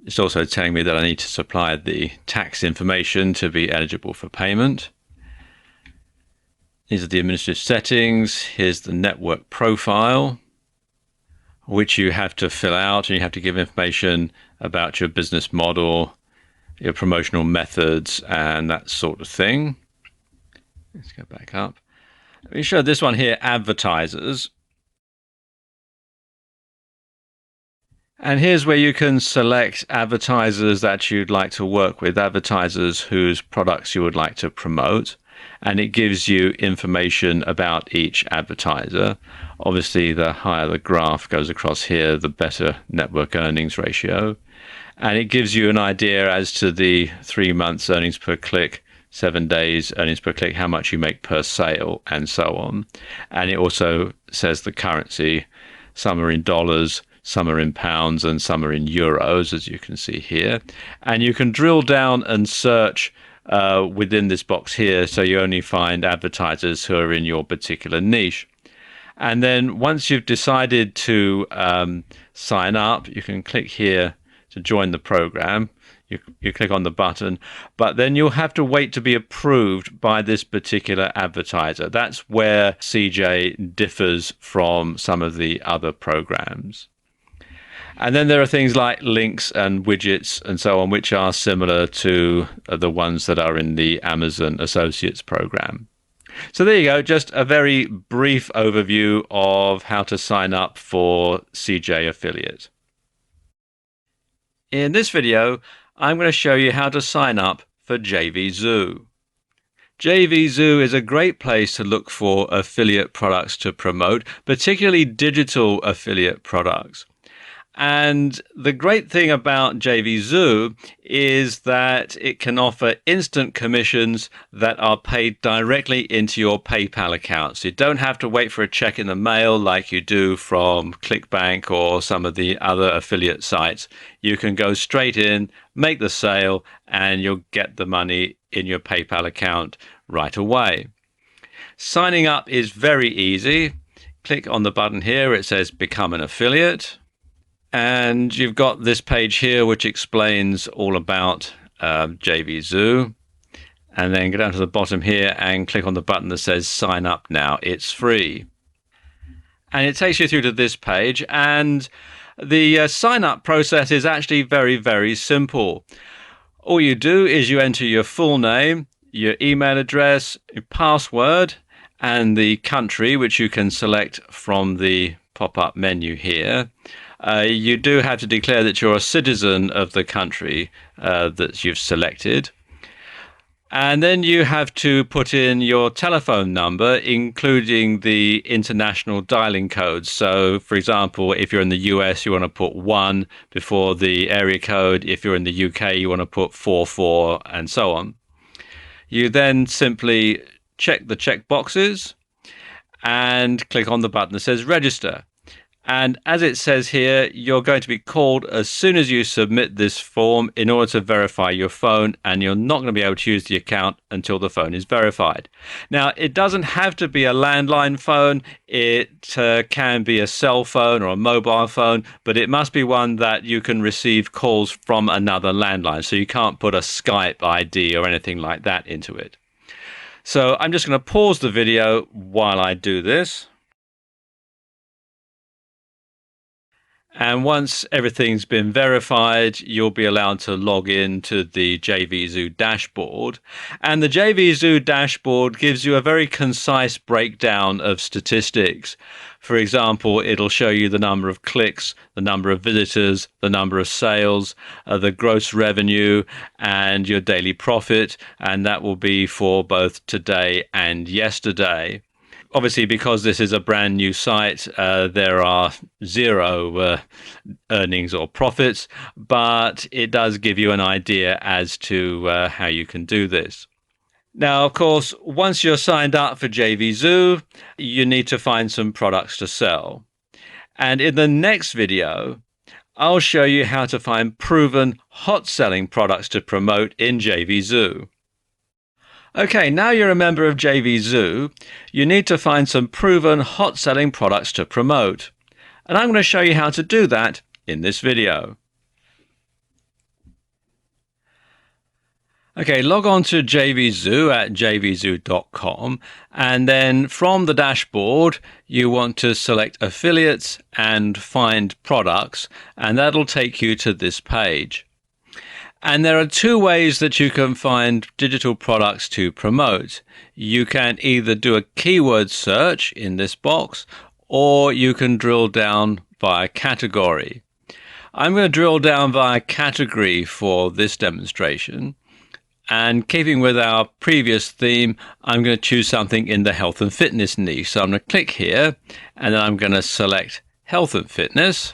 It's also telling me that I need to supply the tax information to be eligible for payment. These are the administrative settings. Here's the network profile, which you have to fill out, and you have to give information about your business model, your promotional methods, and that sort of thing. Let's go back up. Let me show this one here, advertisers. And here's where you can select advertisers that you'd like to work with, advertisers whose products you would like to promote. and it gives you information about each advertiser. Obviously, the higher the graph goes across here, the better network earnings ratio. And it gives you an idea as to the 3 months earnings per click, 7 days earnings per click, how much you make per sale, and so on. And it also says the currency. Some are in dollars, some are in pounds, and some are in euros, as you can see here. And you can drill down and search within this box here, so you only find advertisers who are in your particular niche. And then once you've decided to sign up, you can click here to join the program. You click on the button, but then you'll have to wait to be approved by this particular advertiser. That's where CJ differs from some of the other programs. And then there are things like links and widgets and so on, which are similar to the ones that are in the Amazon Associates program. So there you go, just a very brief overview of how to sign up for CJ Affiliate. In this video, I'm going to show you how to sign up for JVZoo. JVZoo is a great place to look for affiliate products to promote, particularly digital affiliate products. And the great thing about JVZoo is that it can offer instant commissions that are paid directly into your PayPal account. So you don't have to wait for a check in the mail like you do from ClickBank or some of the other affiliate sites. You can go straight in, make the sale, and you'll get the money in your PayPal account right away. Signing up is very easy. Click on the button here. It says Become an Affiliate. And you've got this page here which explains all about JVZoo. And then go down to the bottom here and click on the button that says Sign Up Now. It's free. And it takes you through to this page. And the sign up process is actually very, very simple. All you do is you enter your full name, your email address, your password, and the country, which you can select from the pop-up menu here. You do have to declare that you're a citizen of the country that you've selected. And then you have to put in your telephone number, including the international dialing codes. So, for example, if you're in the US, you want to put 1 before the area code. If you're in the UK, you want to put 44, and so on. You then simply check the check boxes and click on the button that says Register. And as it says here, you're going to be called as soon as you submit this form in order to verify your phone, and you're not going to be able to use the account until the phone is verified. Now, it doesn't have to be a landline phone. It can be a cell phone or a mobile phone, but it must be one that you can receive calls from another landline. So you can't put a Skype ID or anything like that into it. So I'm just going to pause the video while I do this. And once everything's been verified, you'll be allowed to log in to the JVZoo dashboard. And the JVZoo dashboard gives you a very concise breakdown of statistics. For example, it'll show you the number of clicks, the number of visitors, the number of sales, the gross revenue, and your daily profit. And that will be for both today and yesterday. Obviously, because this is a brand new site, there are zero earnings or profits, but it does give you an idea as to how you can do this. Now, of course, once you're signed up for JVZoo, you need to find some products to sell. And in the next video, I'll show you how to find proven hot-selling products to promote in JVZoo. Okay, now you're a member of JVZoo, you need to find some proven hot-selling products to promote. And I'm going to show you how to do that in this video. Okay, log on to JVZoo at jvzoo.com, and then from the dashboard, you want to select affiliates and find products, and that'll take you to this page. And there are two ways that you can find digital products to promote. You can either do a keyword search in this box, or you can drill down via category. I'm going to drill down via category for this demonstration. And keeping with our previous theme, I'm going to choose something in the health and fitness niche. So I'm going to click here and then I'm going to select health and fitness.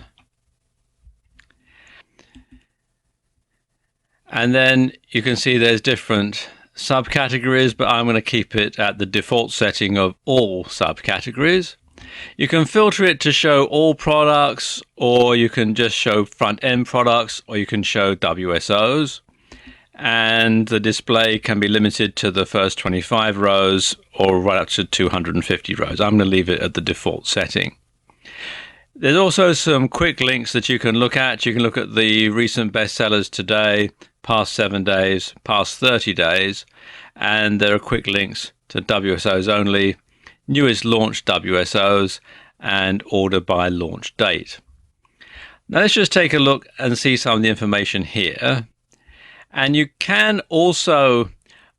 And then you can see there's different subcategories, but I'm going to keep it at the default setting of all subcategories. You can filter it to show all products, or you can just show front-end products, or you can show WSOs. And the display can be limited to the first 25 rows or right up to 250 rows. I'm going to leave it at the default setting. There's also some quick links that you can look at. You can look at the recent bestsellers today, past 7 days, past 30 days, and there are quick links to WSOs only, newest launched WSOs, and order by launch date. Now let's just take a look and see some of the information here. And you can also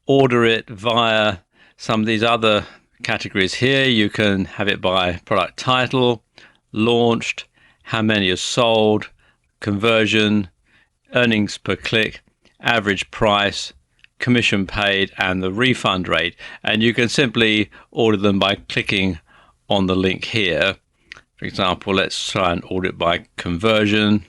order it via some of these other categories here. You can have it by product title, launched, how many are sold, conversion, earnings per click, average price, commission paid, and the refund rate. And you can simply order them by clicking on the link here. For example, let's try and order it by conversion.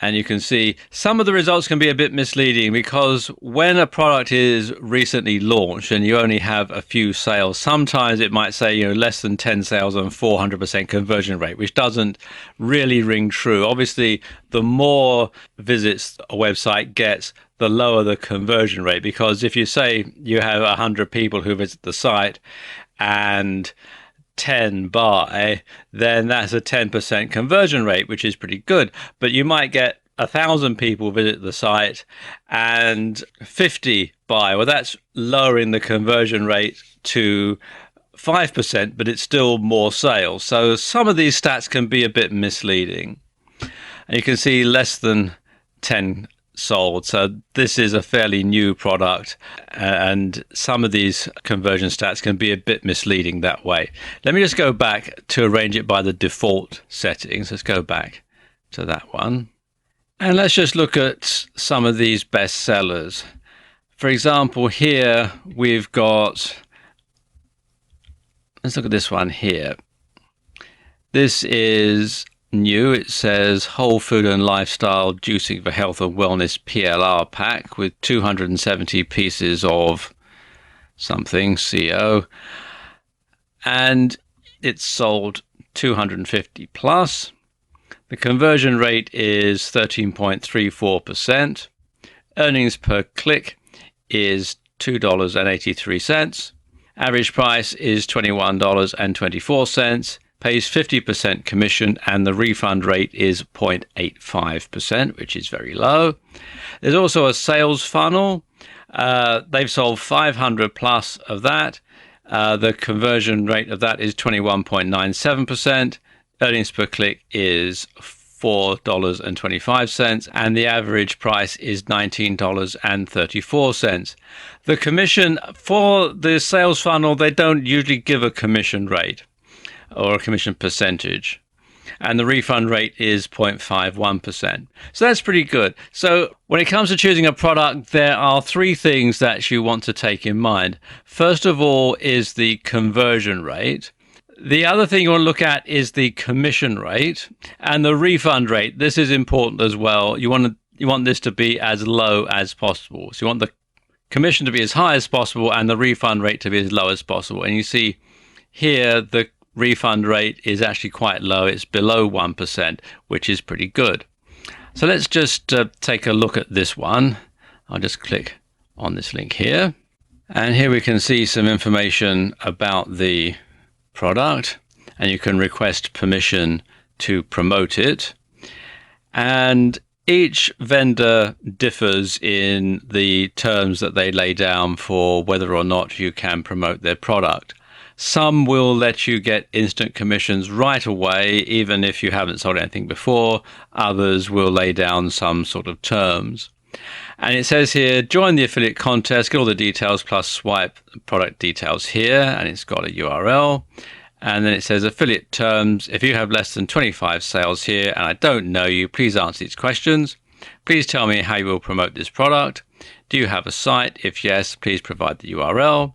And you can see some of the results can be a bit misleading, because when a product is recently launched and you only have a few sales, sometimes it might say, less than 10 sales and 400% conversion rate, which doesn't really ring true. Obviously, the more visits a website gets, the lower the conversion rate, because if you say you have 100 people who visit the site and 10 buy, then that's a 10% conversion rate, which is pretty good. But you might get 1,000 people visit the site and 50 buy. Well, that's lowering the conversion rate to 5%, but it's still more sales. So some of these stats can be a bit misleading. And you can see less than 10 sold. So this is a fairly new product, and some of these conversion stats can be a bit misleading that way. Let me just go back to arrange it by the default settings. Let's go back to that one. And let's just look at some of these best sellers. For example, here we've got, let's look at this one here. This is new. It says whole food and lifestyle juicing for health and wellness PLR pack with 270 pieces of something CO, and it's sold 250 plus. The conversion rate is 13.34%. Earnings per click is $2.83. Average price is $21.24. Pays 50% commission, and the refund rate is 0.85%, which is very low. There's also a sales funnel. They've sold 500 plus of that. The conversion rate of that is 21.97%. Earnings per click is $4.25, and the average price is $19.34. The commission for the sales funnel, they don't usually give a commission rate or a commission percentage, and the refund rate is 0.51%. So that's pretty good. So when it comes to choosing a product, there are three things that you want to take in mind. First of all is the conversion rate. The other thing you want to look at is the commission rate and the refund rate. This is important as well. You want this to be as low as possible. So you want the commission to be as high as possible and the refund rate to be as low as possible. And you see here the refund rate is actually quite low. It's below 1%, which is pretty good. So let's just take a look at this one. I'll just click on this link here. And here we can see some information about the product, and you can request permission to promote it. And each vendor differs in the terms that they lay down for whether or not you can promote their product. Some will let you get instant commissions right away, even if you haven't sold anything before. Others will lay down some sort of terms. And it says here, join the affiliate contest, get all the details plus swipe product details here, and it's got a URL. And then it says affiliate terms. If you have less than 25 sales here and I don't know you, please answer these questions. Please tell me how you will promote this product. Do you have a site? If yes, please provide the URL.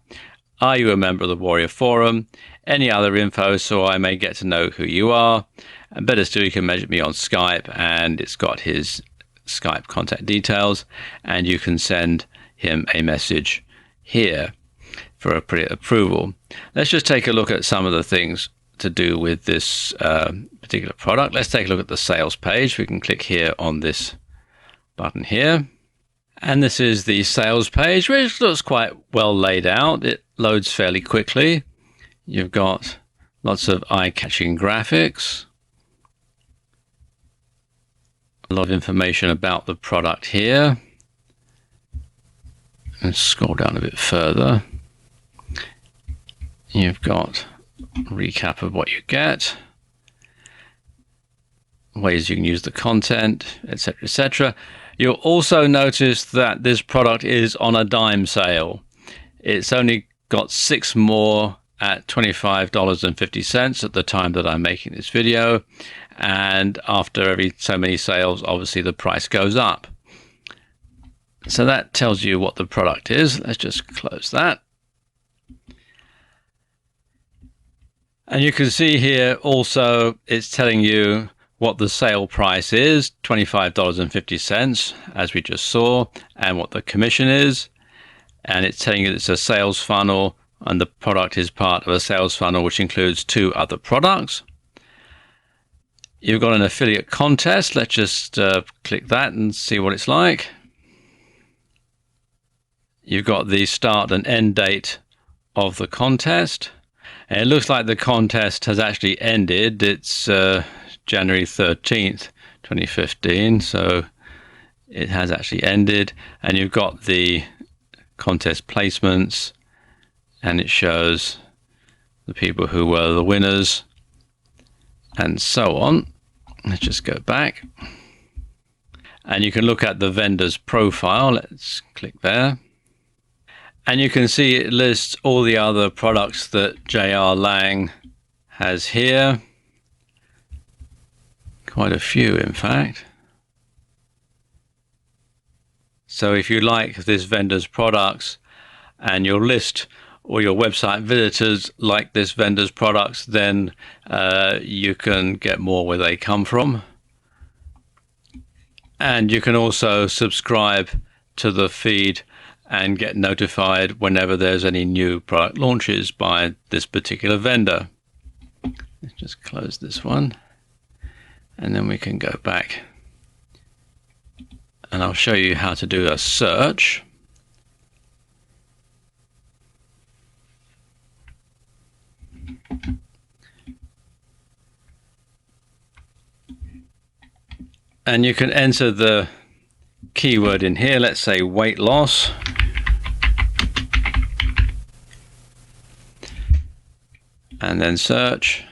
Are you a member of the Warrior Forum? Any other info so I may get to know who you are? And better still, you can measure me on Skype, and it's got his Skype contact details, and you can send him a message here for a pre-approval. Let's just take a look at some of the things to do with this particular product. Let's take a look at the sales page. We can click here on this button here. And this is the sales page, which looks quite well laid out. It loads fairly quickly. You've got lots of eye-catching graphics. A lot of information about the product here. Let's scroll down a bit further. You've got a recap of what you get, ways you can use the content, etc., etc. You'll also notice that this product is on a dime sale. It's only got 6 more at $25.50 at the time that I'm making this video. And after every so many sales, obviously the price goes up. So that tells you what the product is. Let's just close that. And you can see here also it's telling you what the sale price is, $25.50, as we just saw, and what the commission is. And it's telling you it's a sales funnel, and the product is part of a sales funnel which includes 2 other products. You've got an affiliate contest. Let's just click that and see what it's like. You've got the start and end date of the contest. And it looks like the contest has actually ended. It's January 13th, 2015. So it has actually ended. And you've got the contest placements, and it shows the people who were the winners and so on. Let's just go back. And you can look at the vendor's profile. Let's click there. And you can see it lists all the other products that J.R. Lang has here. Quite a few, in fact. So if you like this vendor's products and your list or your website visitors like this vendor's products, then you can get more where they come from. And you can also subscribe to the feed and get notified whenever there's any new product launches by this particular vendor. Let's just close this one, and then we can go back. And I'll show you how to do a search. And you can enter the keyword in here, let's say weight loss. And then search.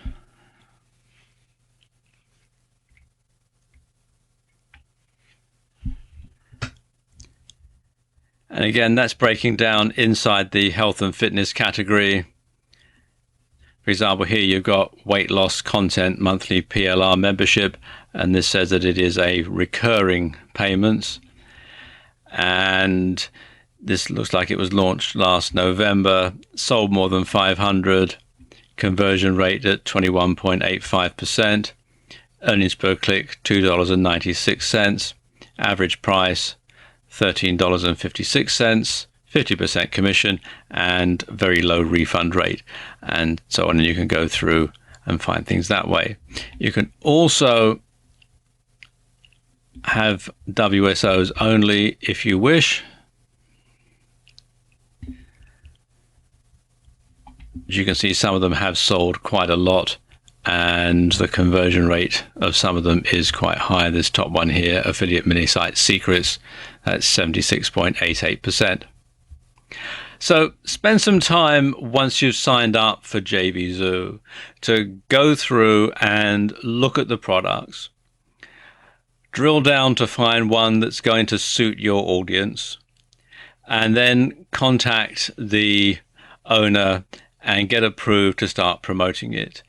And again, that's breaking down inside the health and fitness category. For example, here you've got weight loss content monthly PLR membership, and this says that it is a recurring payments. And this looks like it was launched last November, sold more than 500, conversion rate at 21.85%, earnings per click $2.96, average price $13.56, 50% commission, and very low refund rate, and so on. And you can go through and find things that way. You can also have WSOs only if you wish. As you can see, some of them have sold quite a lot, and the conversion rate of some of them is quite high. This top one here, Affiliate Mini Site Secrets, that's 76.88%. So spend some time once you've signed up for JVZoo to go through and look at the products. Drill down to find one that's going to suit your audience, and then contact the owner and get approved to start promoting it.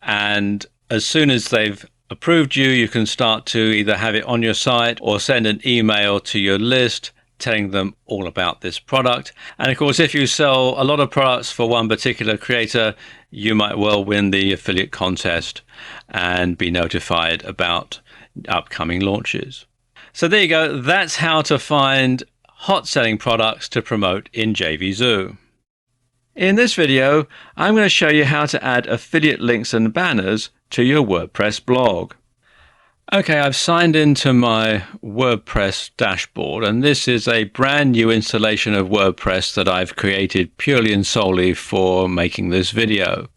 And as soon as they've approved you, you can start to either have it on your site or send an email to your list telling them all about this product. And of course, if you sell a lot of products for one particular creator, you might well win the affiliate contest and be notified about upcoming launches. So there you go. That's how to find hot selling products to promote in JVZoo. In this video, I'm going to show you how to add affiliate links and banners to your WordPress blog. Okay, I've signed into my WordPress dashboard, and this is a brand new installation of WordPress that I've created purely and solely for making this video.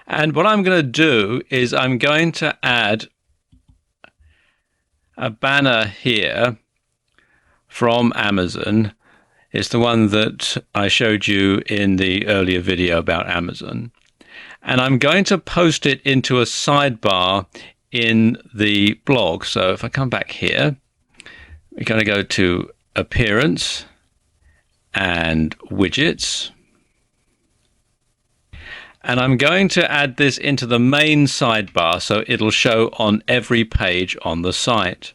And what I'm going to do is I'm going to add a banner here from Amazon. It's the one that I showed you in the earlier video about Amazon. And I'm going to post it into a sidebar in the blog. So if I come back here, we're going to go to Appearance and Widgets. And I'm going to add this into the main sidebar so it'll show on every page on the site.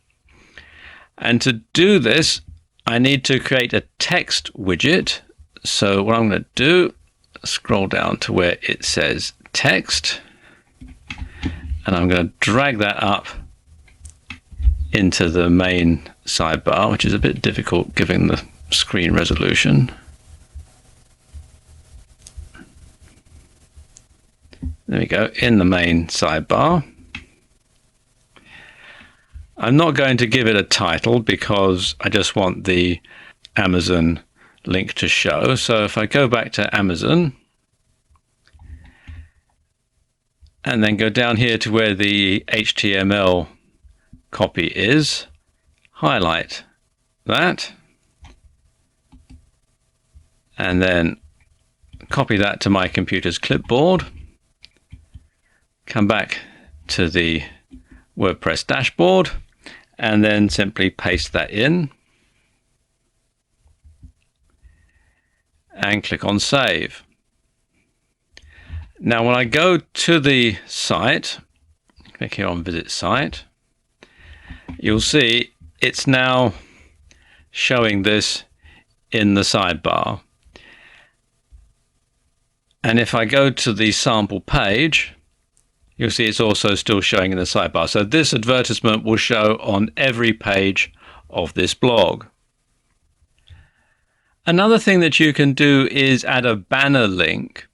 And to do this, I need to create a text widget. So what I'm going to do, scroll down to where it says text, and I'm going to drag that up into the main sidebar, which is a bit difficult given the screen resolution. There we go, in the main sidebar. I'm not going to give it a title because I just want the Amazon link to show. So if I go back to Amazon and then go down here to where the HTML copy is, highlight that, and then copy that to my computer's clipboard, come back to the WordPress dashboard, and then simply paste that in and click on Save. Now when I go to the site, click here on Visit Site, you'll see it's now showing this in the sidebar. And if I go to the sample page, you'll see it's also still showing in the sidebar. So this advertisement will show on every page of this blog. Another thing that you can do is add a banner link.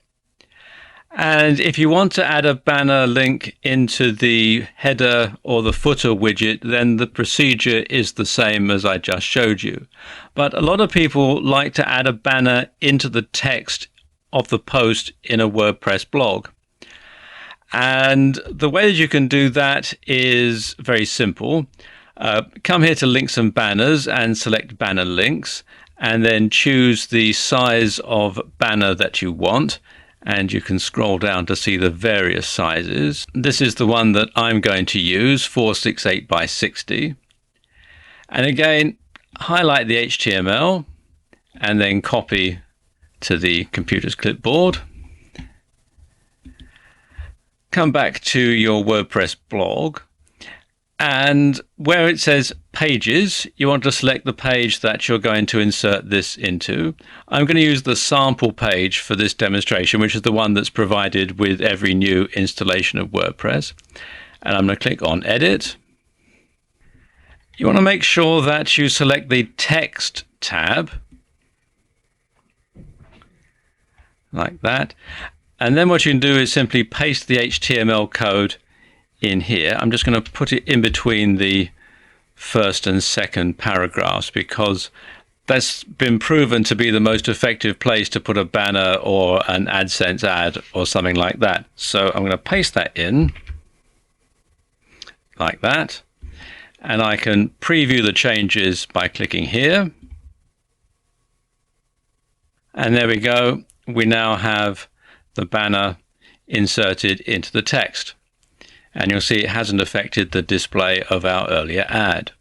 And if you want to add a banner link into the header or the footer widget, then the procedure is the same as I just showed you. But a lot of people like to add a banner into the text of the post in a WordPress blog. And the way that you can do that is very simple. Come here to Links and Banners and select Banner Links, and then choose the size of banner that you want. And you can scroll down to see the various sizes. This is the one that I'm going to use, 468 by 60. And again, highlight the HTML and then copy to the computer's clipboard. Come back to your WordPress blog, and where it says Pages, you want to select the page that you're going to insert this into. I'm going to use the sample page for this demonstration, which is the one that's provided with every new installation of WordPress. And I'm going to click on Edit. You want to make sure that you select the Text tab, like that. And then what you can do is simply paste the HTML code in here. I'm just going to put it in between the first and second paragraphs because that's been proven to be the most effective place to put a banner or an AdSense ad or something like that. So I'm going to paste that in like that. And I can preview the changes by clicking here. And there we go. We now have the banner inserted into the text. And you'll see it hasn't affected the display of our earlier ad.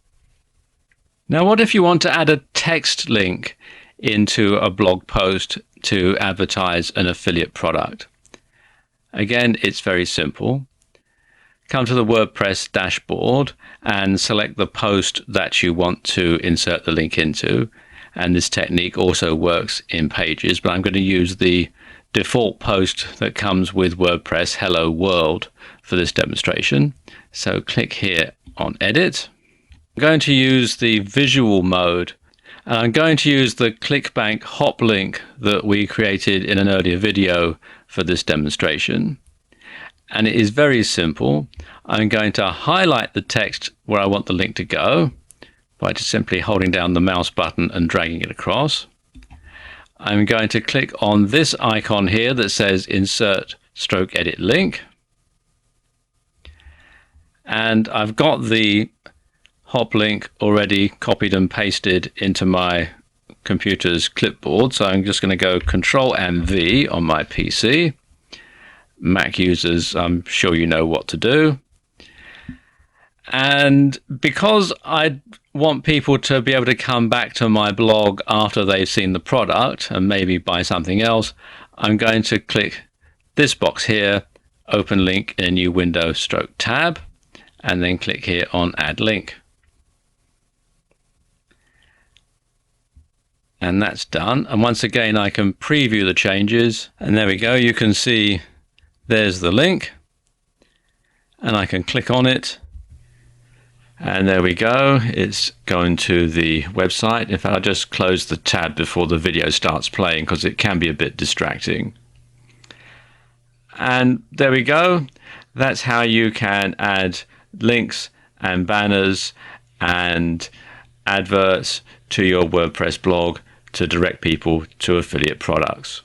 Now, what if you want to add a text link into a blog post to advertise an affiliate product? Again, it's very simple. come to the WordPress dashboard and select the post that you want to insert the link into. And this technique also works in Pages, but I'm going to use the default post that comes with WordPress, Hello World, for this demonstration. So click here on Edit. I'm going to use the visual mode, and I'm going to use the ClickBank hop link that we created in an earlier video for this demonstration. And it is very simple. I'm going to highlight the text where I want the link to go by just simply holding down the mouse button and dragging it across. I'm going to click on this icon here that says Insert / Edit Link. And I've got the hop link already copied and pasted into my computer's clipboard. So I'm just going to go Control and V on my PC. Mac users, I'm sure you know what to do. And because I want people to be able to come back to my blog after they've seen the product and maybe buy something else, I'm going to click this box here, Open Link in a new window / tab, and then click here on Add Link. And that's done. And once again, I can preview the changes. And there we go. You can see there's the link. And I can click on it. And there we go. It's going to the website. In fact, I'll just close the tab before the video starts playing because it can be a bit distracting. And there we go. That's how you can add links and banners and adverts to your WordPress blog to direct people to affiliate products.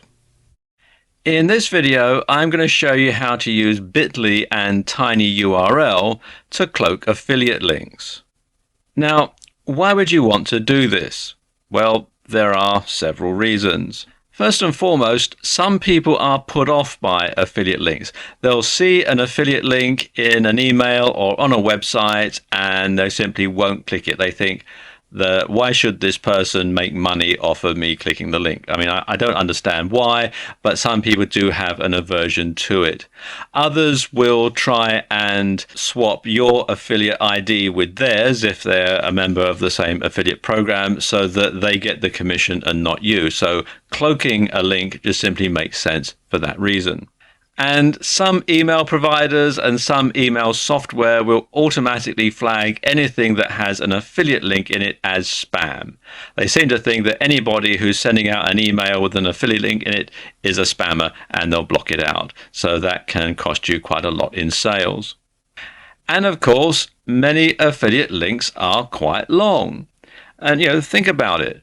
In this video, I'm going to show you how to use Bitly and tinyURL to cloak affiliate links. Now, why would you want to do this? Well, there are several reasons. First and foremost, some people are put off by affiliate links. They'll see an affiliate link in an email or on a website and they simply won't click it. They think, why should this person make money off of me clicking the link? I mean, I don't understand why, but some people do have an aversion to it. Others will try and swap your affiliate ID with theirs if they're a member of the same affiliate program so that they get the commission and not you. So cloaking a link just simply makes sense for that reason. And some email providers and some email software will automatically flag anything that has an affiliate link in it as spam. They seem to think that anybody who's sending out an email with an affiliate link in it is a spammer and they'll block it out. So that can cost you quite a lot in sales. And of course, many affiliate links are quite long. And think about it.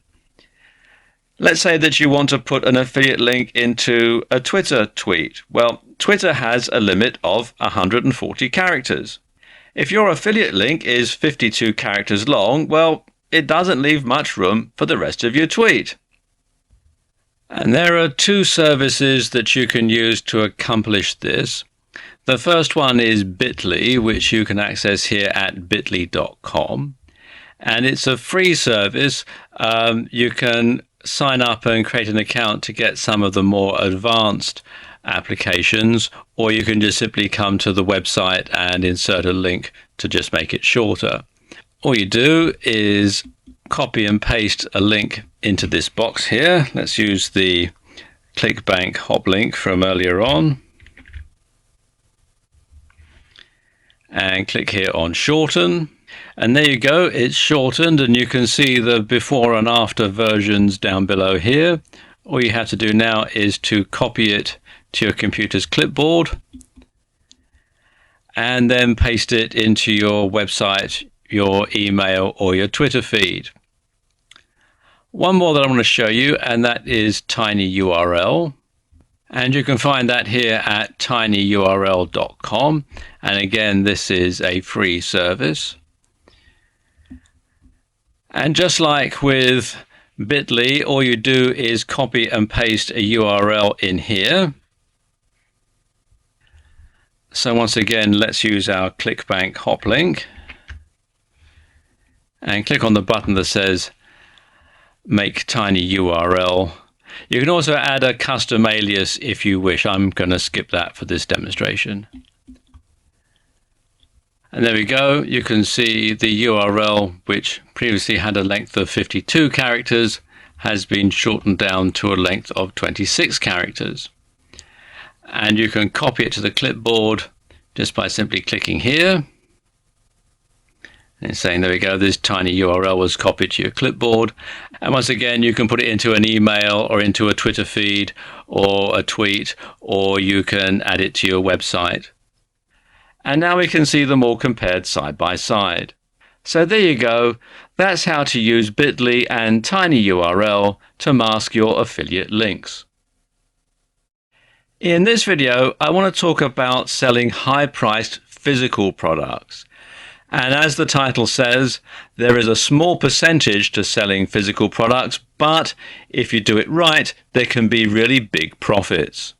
Let's say that you want to put an affiliate link into a Twitter tweet. Well, Twitter has a limit of 140 characters. If your affiliate link is 52 characters long, well, it doesn't leave much room for the rest of your tweet. And there are two services that you can use to accomplish this. The first one is Bitly, which you can access here at bitly.com. And it's a free service. You can sign up and create an account to get some of the more advanced applications, or you can just simply come to the website and insert a link to just make it shorter. All you do is copy and paste a link into this box here. Let's use the ClickBank hop link from earlier on. And click here on Shorten. And there you go, it's shortened and you can see the before and after versions down below here. All you have to do now is to copy it to your computer's clipboard and then paste it into your website, your email or your Twitter feed. One more that I want to show you, and that is tinyURL. And you can find that here at tinyurl.com. And again, this is a free service. And just like with Bitly, all you do is copy and paste a URL in here. So once again, let's use our ClickBank hop link and click on the button that says Make Tiny URL. You can also add a custom alias if you wish. I'm going to skip that for this demonstration. And there we go. You can see the URL, which previously had a length of 52 characters, has been shortened down to a length of 26 characters. And you can copy it to the clipboard just by simply clicking here. And it's saying, there we go, this tiny URL was copied to your clipboard. And once again, you can put it into an email or into a Twitter feed or a tweet, or you can add it to your website. And now we can see them all compared side by side. So there you go. That's how to use Bitly and tinyURL to mask your affiliate links. In this video, I want to talk about selling high-priced physical products. And as the title says, there is a small percentage to selling physical products, but if you do it right, there can be really big profits.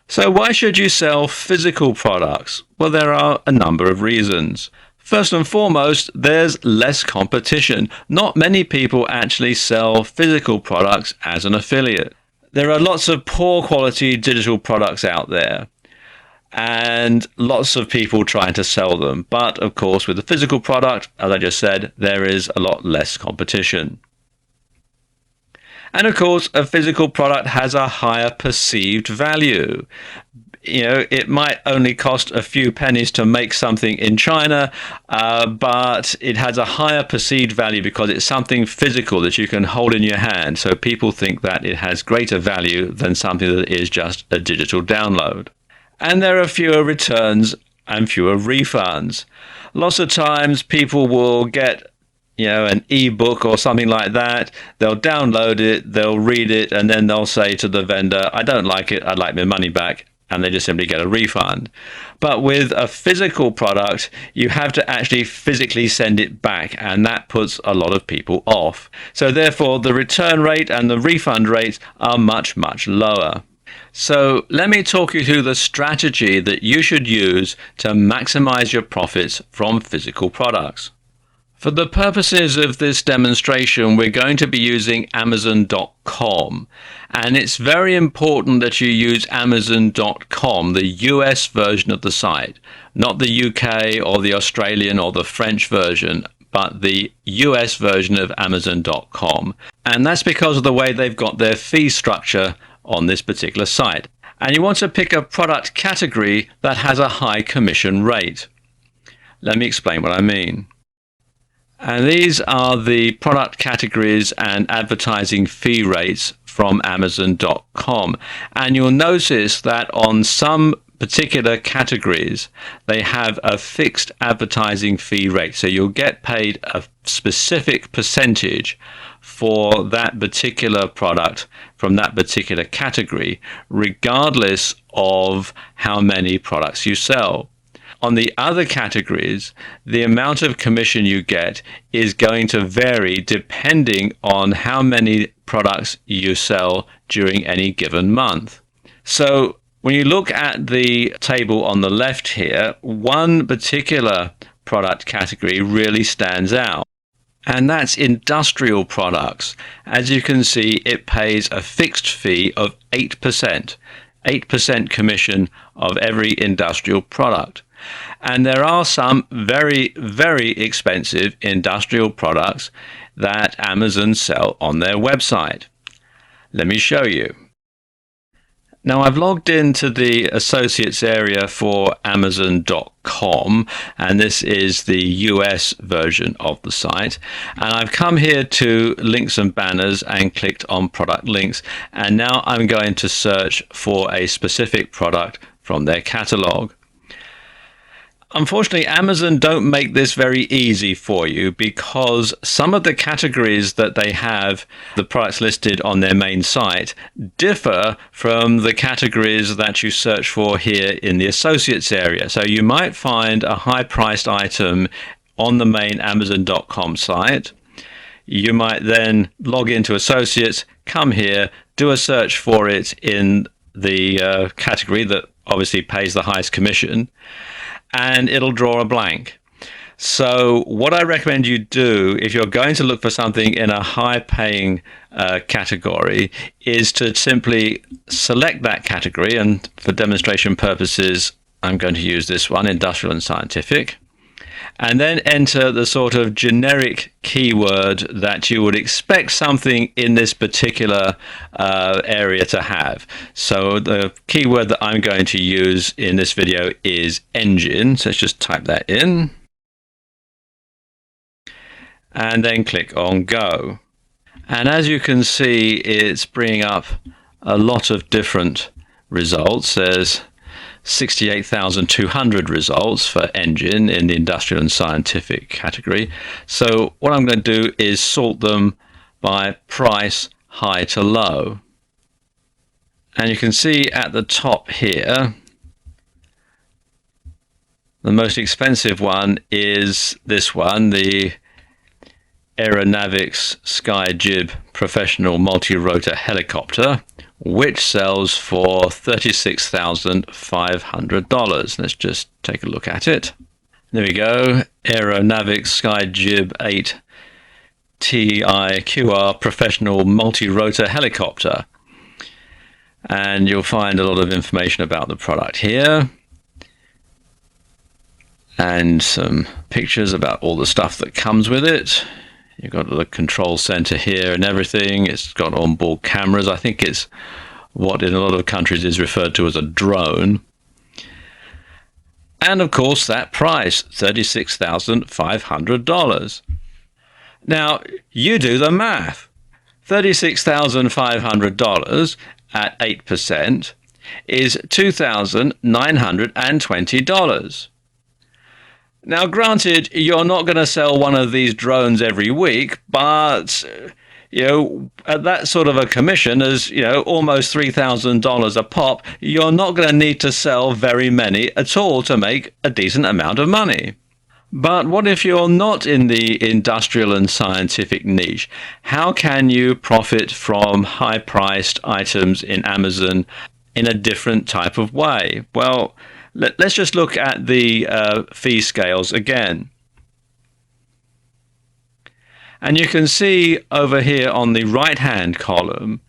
So why should you sell physical products? Well, there are a number of reasons. First and foremost, there's less competition. Not many people actually sell physical products as an affiliate. There are lots of poor quality digital products out there, and lots of people trying to sell them. But of course, with the physical product, as I just said, there is a lot less competition. And of course, a physical product has a higher perceived value. You know, it might only cost a few pennies to make something in China, but it has a higher perceived value because it's something physical that you can hold in your hand. So people think that it has greater value than something that is just a digital download. And there are fewer returns and fewer refunds. Lots of times people will get, an ebook or something like that. They'll download it, they'll read it, and then they'll say to the vendor, I don't like it, I'd like my money back. And they just simply get a refund. But with a physical product, you have to actually physically send it back, and that puts a lot of people off. So therefore, the return rate and the refund rates are much, much lower. So let me talk you through the strategy that you should use to maximize your profits from physical products. For the purposes of this demonstration, we're going to be using Amazon.com, and it's very important that you use Amazon.com, the US version of the site, not the UK or the Australian or the French version, but the US version of Amazon.com. And that's because of the way they've got their fee structure on this particular site. And you want to pick a product category that has a high commission rate. Let me explain what I mean. And these are the product categories and advertising fee rates from Amazon.com. And you'll notice that on some particular categories, they have a fixed advertising fee rate. So you'll get paid a specific percentage for that particular product from that particular category, regardless of how many products you sell. On the other categories, the amount of commission you get is going to vary depending on how many products you sell during any given month. So when you look at the table on the left here, one particular product category really stands out, and that's industrial products. As you can see, it pays a fixed fee of 8%, 8% commission of every industrial product. And there are some very, very expensive industrial products that Amazon sell on their website. Let me show you. Now, I've logged into the associates area for Amazon.com, and this is the US version of the site. And I've come here to links and banners and clicked on product links. And now I'm going to search for a specific product from their catalog. Unfortunately, Amazon don't make this very easy for you because some of the categories that they have, the products listed on their main site, differ from the categories that you search for here in the associates area. So you might find a high-priced item on the main Amazon.com site. You might then log into associates, come here, do a search for it in the category that obviously pays the highest commission, and it'll draw a blank. So what I recommend you do if you're going to look for something in a high-paying category is to simply select that category, and for demonstration purposes, I'm going to use this one, industrial and scientific, and then enter the sort of generic keyword that you would expect something in this particular area to have. So the keyword that I'm going to use in this video is engine. So let's just type that in and then click on go. And as you can see, it's bringing up a lot of different results. There's 68,200 results for engine in the industrial and scientific category. So what I'm going to do is sort them by price, high to low. And you can see at the top here, the most expensive one is this one, the Aeronavics Skyjib Professional Multi-Rotor Helicopter, which sells for $36,500. Let's just take a look at it. There we go, Aeronavics Skyjib 8 TIQR Professional Multi-Rotor Helicopter. And you'll find a lot of information about the product here, and some pictures about all the stuff that comes with it. You've got the control center here and everything. It's got onboard cameras. I think it's what in a lot of countries is referred to as a drone. And of course that price, $36,500. Now you do the math. $36,500 at 8% is $2,920. Now, granted, you're not going to sell one of these drones every week, but, at that sort of a commission, as, almost $3,000 a pop, you're not going to need to sell very many at all to make a decent amount of money. But what if you're not in the industrial and scientific niche? How can you profit from high-priced items in Amazon in a different type of way? Well, let's just look at the fee scales again. And you can see over here on the right-hand column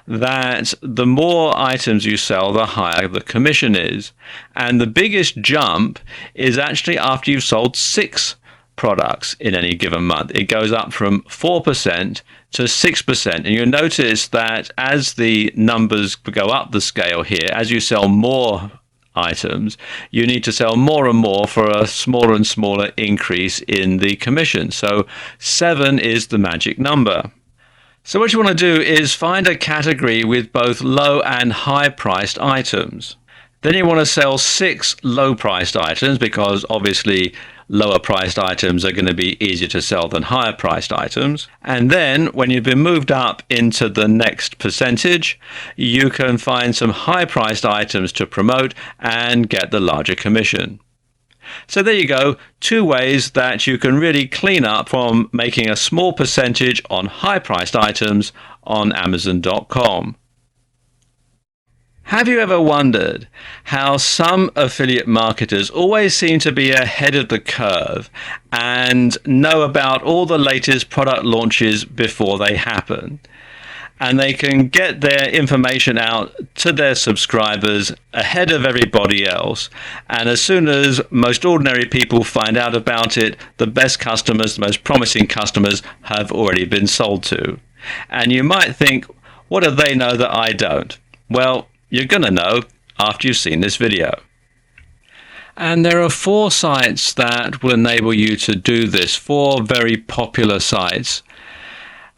that the more items you sell, the higher the commission is. And the biggest jump is actually after you've sold 6 products in any given month. It goes up from 4% to 6%. And you'll notice that as the numbers go up the scale here, as you sell more items, you need to sell more and more for a smaller and smaller increase in the commission. So 7 is the magic number. So what you want to do is find a category with both low and high priced items. Then you want to sell 6 low priced items, because obviously lower priced items are going to be easier to sell than higher priced items. And then when you've been moved up into the next percentage, you can find some high priced items to promote and get the larger commission. So there you go, 2 ways that you can really clean up from making a small percentage on high priced items on Amazon.com. Have you ever wondered how some affiliate marketers always seem to be ahead of the curve and know about all the latest product launches before they happen? And they can get their information out to their subscribers ahead of everybody else. And as soon as most ordinary people find out about it, the best customers, the most promising customers have already been sold to. And you might think, what do they know that I don't? Well, you're going to know after you've seen this video. And there are 4 sites that will enable you to do this, 4 very popular sites.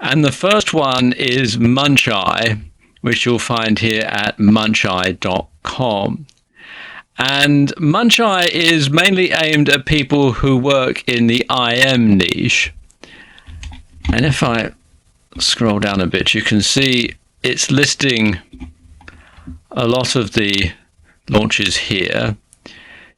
And the first one is Muncheye, which you'll find here at muncheye.com. And Muncheye is mainly aimed at people who work in the IM niche. And if I scroll down a bit, you can see it's listing a lot of the launches here.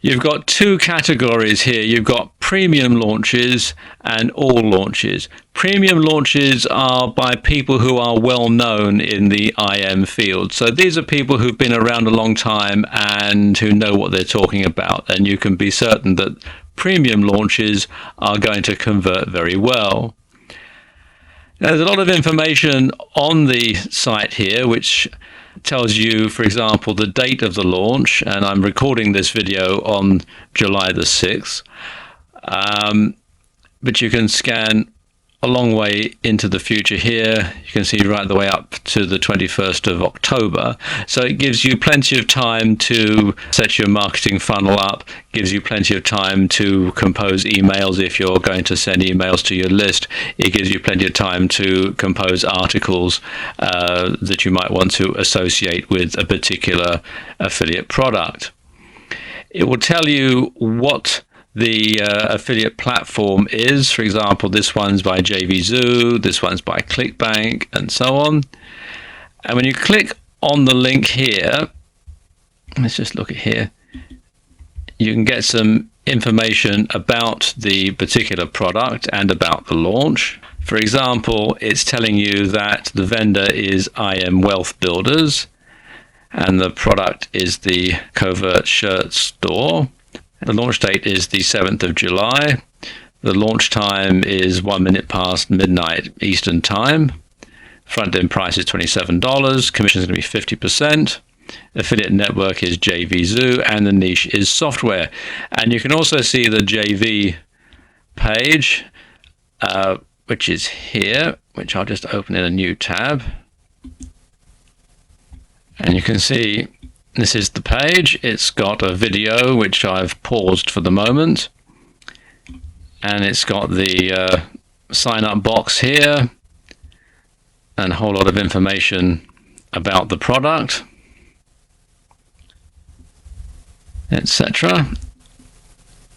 You've got 2 categories here. You've got premium launches and all launches. Premium launches are by people who are well known in the IM field. So these are people who've been around a long time and who know what they're talking about. And you can be certain that premium launches are going to convert very well. Now, there's a lot of information on the site here, which tells you, for example, the date of the launch, and I'm recording this video on July the 6th. But you can scan a long way into the future here. You can see right the way up to the 21st of October. So it gives you plenty of time to set your marketing funnel up, gives you plenty of time to compose emails if you're going to send emails to your list. It gives you plenty of time to compose articles that you might want to associate with a particular affiliate product. It will tell you what the affiliate platform is. For example, this one's by JVZoo, this one's by ClickBank, and so on. And when you click on the link here, let's just look at here, you can get some information about the particular product and about the launch. For example, it's telling you that the vendor is IM Wealth Builders and the product is the Covert Shirt Store. The launch date is the 7th of July. The launch time is 1 minute past midnight Eastern Time. Front end price is $27. Commission is going to be 50%. Affiliate network is JVZoo, and the niche is software. And you can also see the JV page, which is here, which I'll just open in a new tab. And you can see this is the page. It's got a video which I've paused for the moment, and it's got the sign up box here and a whole lot of information about the product, etc.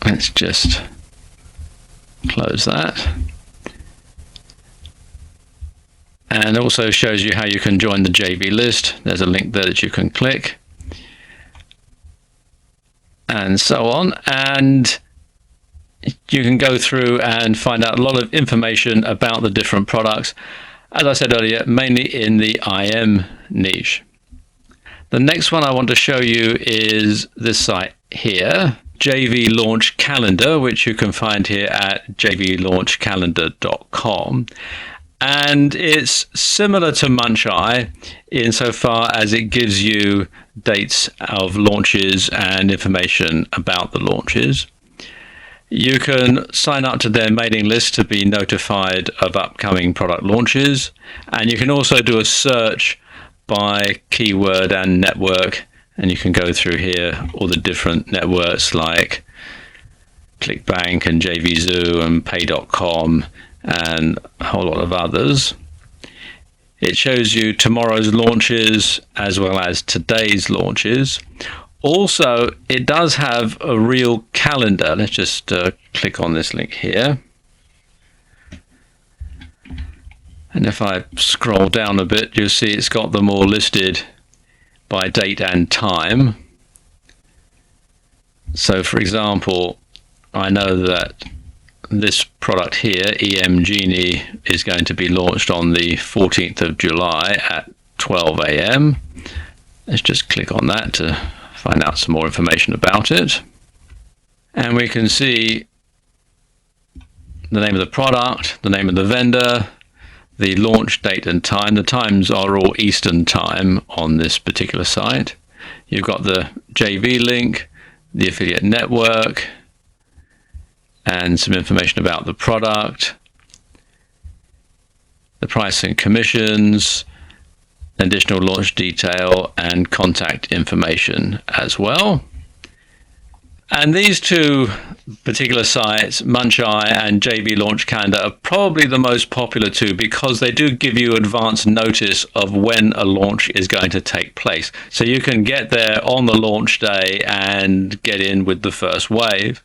Let's just close that. And it also shows you how you can join the JV list. There's a link there that you can click, and so on. And you can go through and find out a lot of information about the different products, as I said earlier, mainly in the IM niche. The next one I want to show you is this site here, JV Launch Calendar, which you can find here at jvlaunchcalendar.com. And it's similar to Muncheye insofar as it gives you dates of launches and information about the launches. You can sign up to their mailing list to be notified of upcoming product launches, and you can also do a search by keyword and network, and you can go through here all the different networks like ClickBank and JVZoo and Pay.com and a whole lot of others. It shows you tomorrow's launches as well as today's launches. Also, it does have a real calendar. Let's just click on this link here. And if I scroll down a bit, you'll see it's got them all listed by date and time. So, for example, I know that this product here, EM Genie, is going to be launched on the 14th of July at 12 AM. Let's just click on that to find out some more information about it. And we can see the name of the product, the name of the vendor, the launch date and time. The times are all Eastern time on this particular site. You've got the JV link, the affiliate network, and some information about the product, the price and commissions, additional launch detail, and contact information as well. And these two particular sites, Muncheye and JV Launch Calendar, are probably the most popular two because they do give you advance notice of when a launch is going to take place. So you can get there on the launch day and get in with the first wave.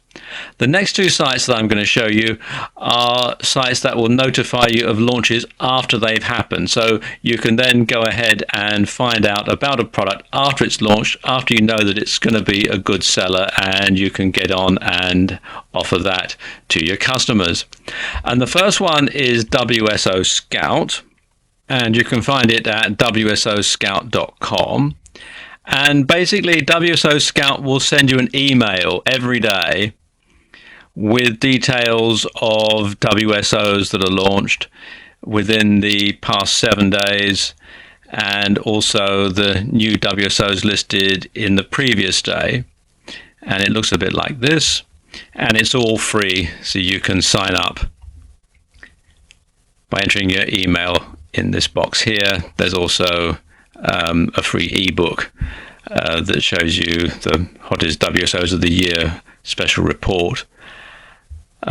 The next two sites that I'm going to show you are sites that will notify you of launches after they've happened. So you can then go ahead and find out about a product after it's launched, after you know that it's going to be a good seller, and you can get on and offer that to your customers. And the first one is WSO Scout, and you can find it at wsoscout.com. And basically, WSO Scout will send you an email every day with details of WSOs that are launched within the past 7 days, and also the new WSOs listed in the previous day. And it looks a bit like this, and it's all free, so you can sign up by entering your email in this box here. There's also a free ebook that shows you the hottest WSOs of the year special report,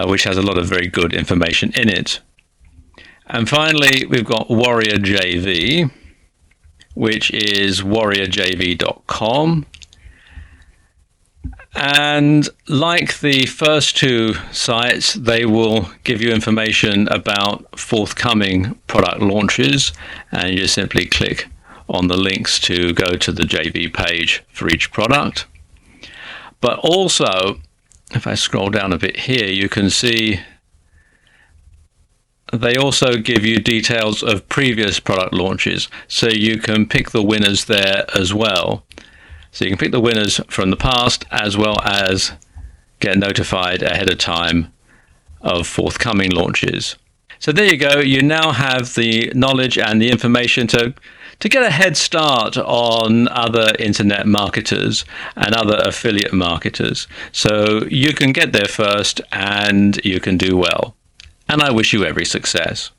which has a lot of very good information in it. And finally, we've got Warrior JV, which is warriorjv.com. And like the first two sites, they will give you information about forthcoming product launches, and you simply click on the links to go to the JV page for each product. But also, if I scroll down a bit here, you can see they also give you details of previous product launches, so you can pick the winners there as well. So you can pick the winners from the past, as well as get notified ahead of time of forthcoming launches. So there you go. You now have the knowledge and the information to get a head start on other internet marketers and other affiliate marketers. So you can get there first and you can do well. And I wish you every success.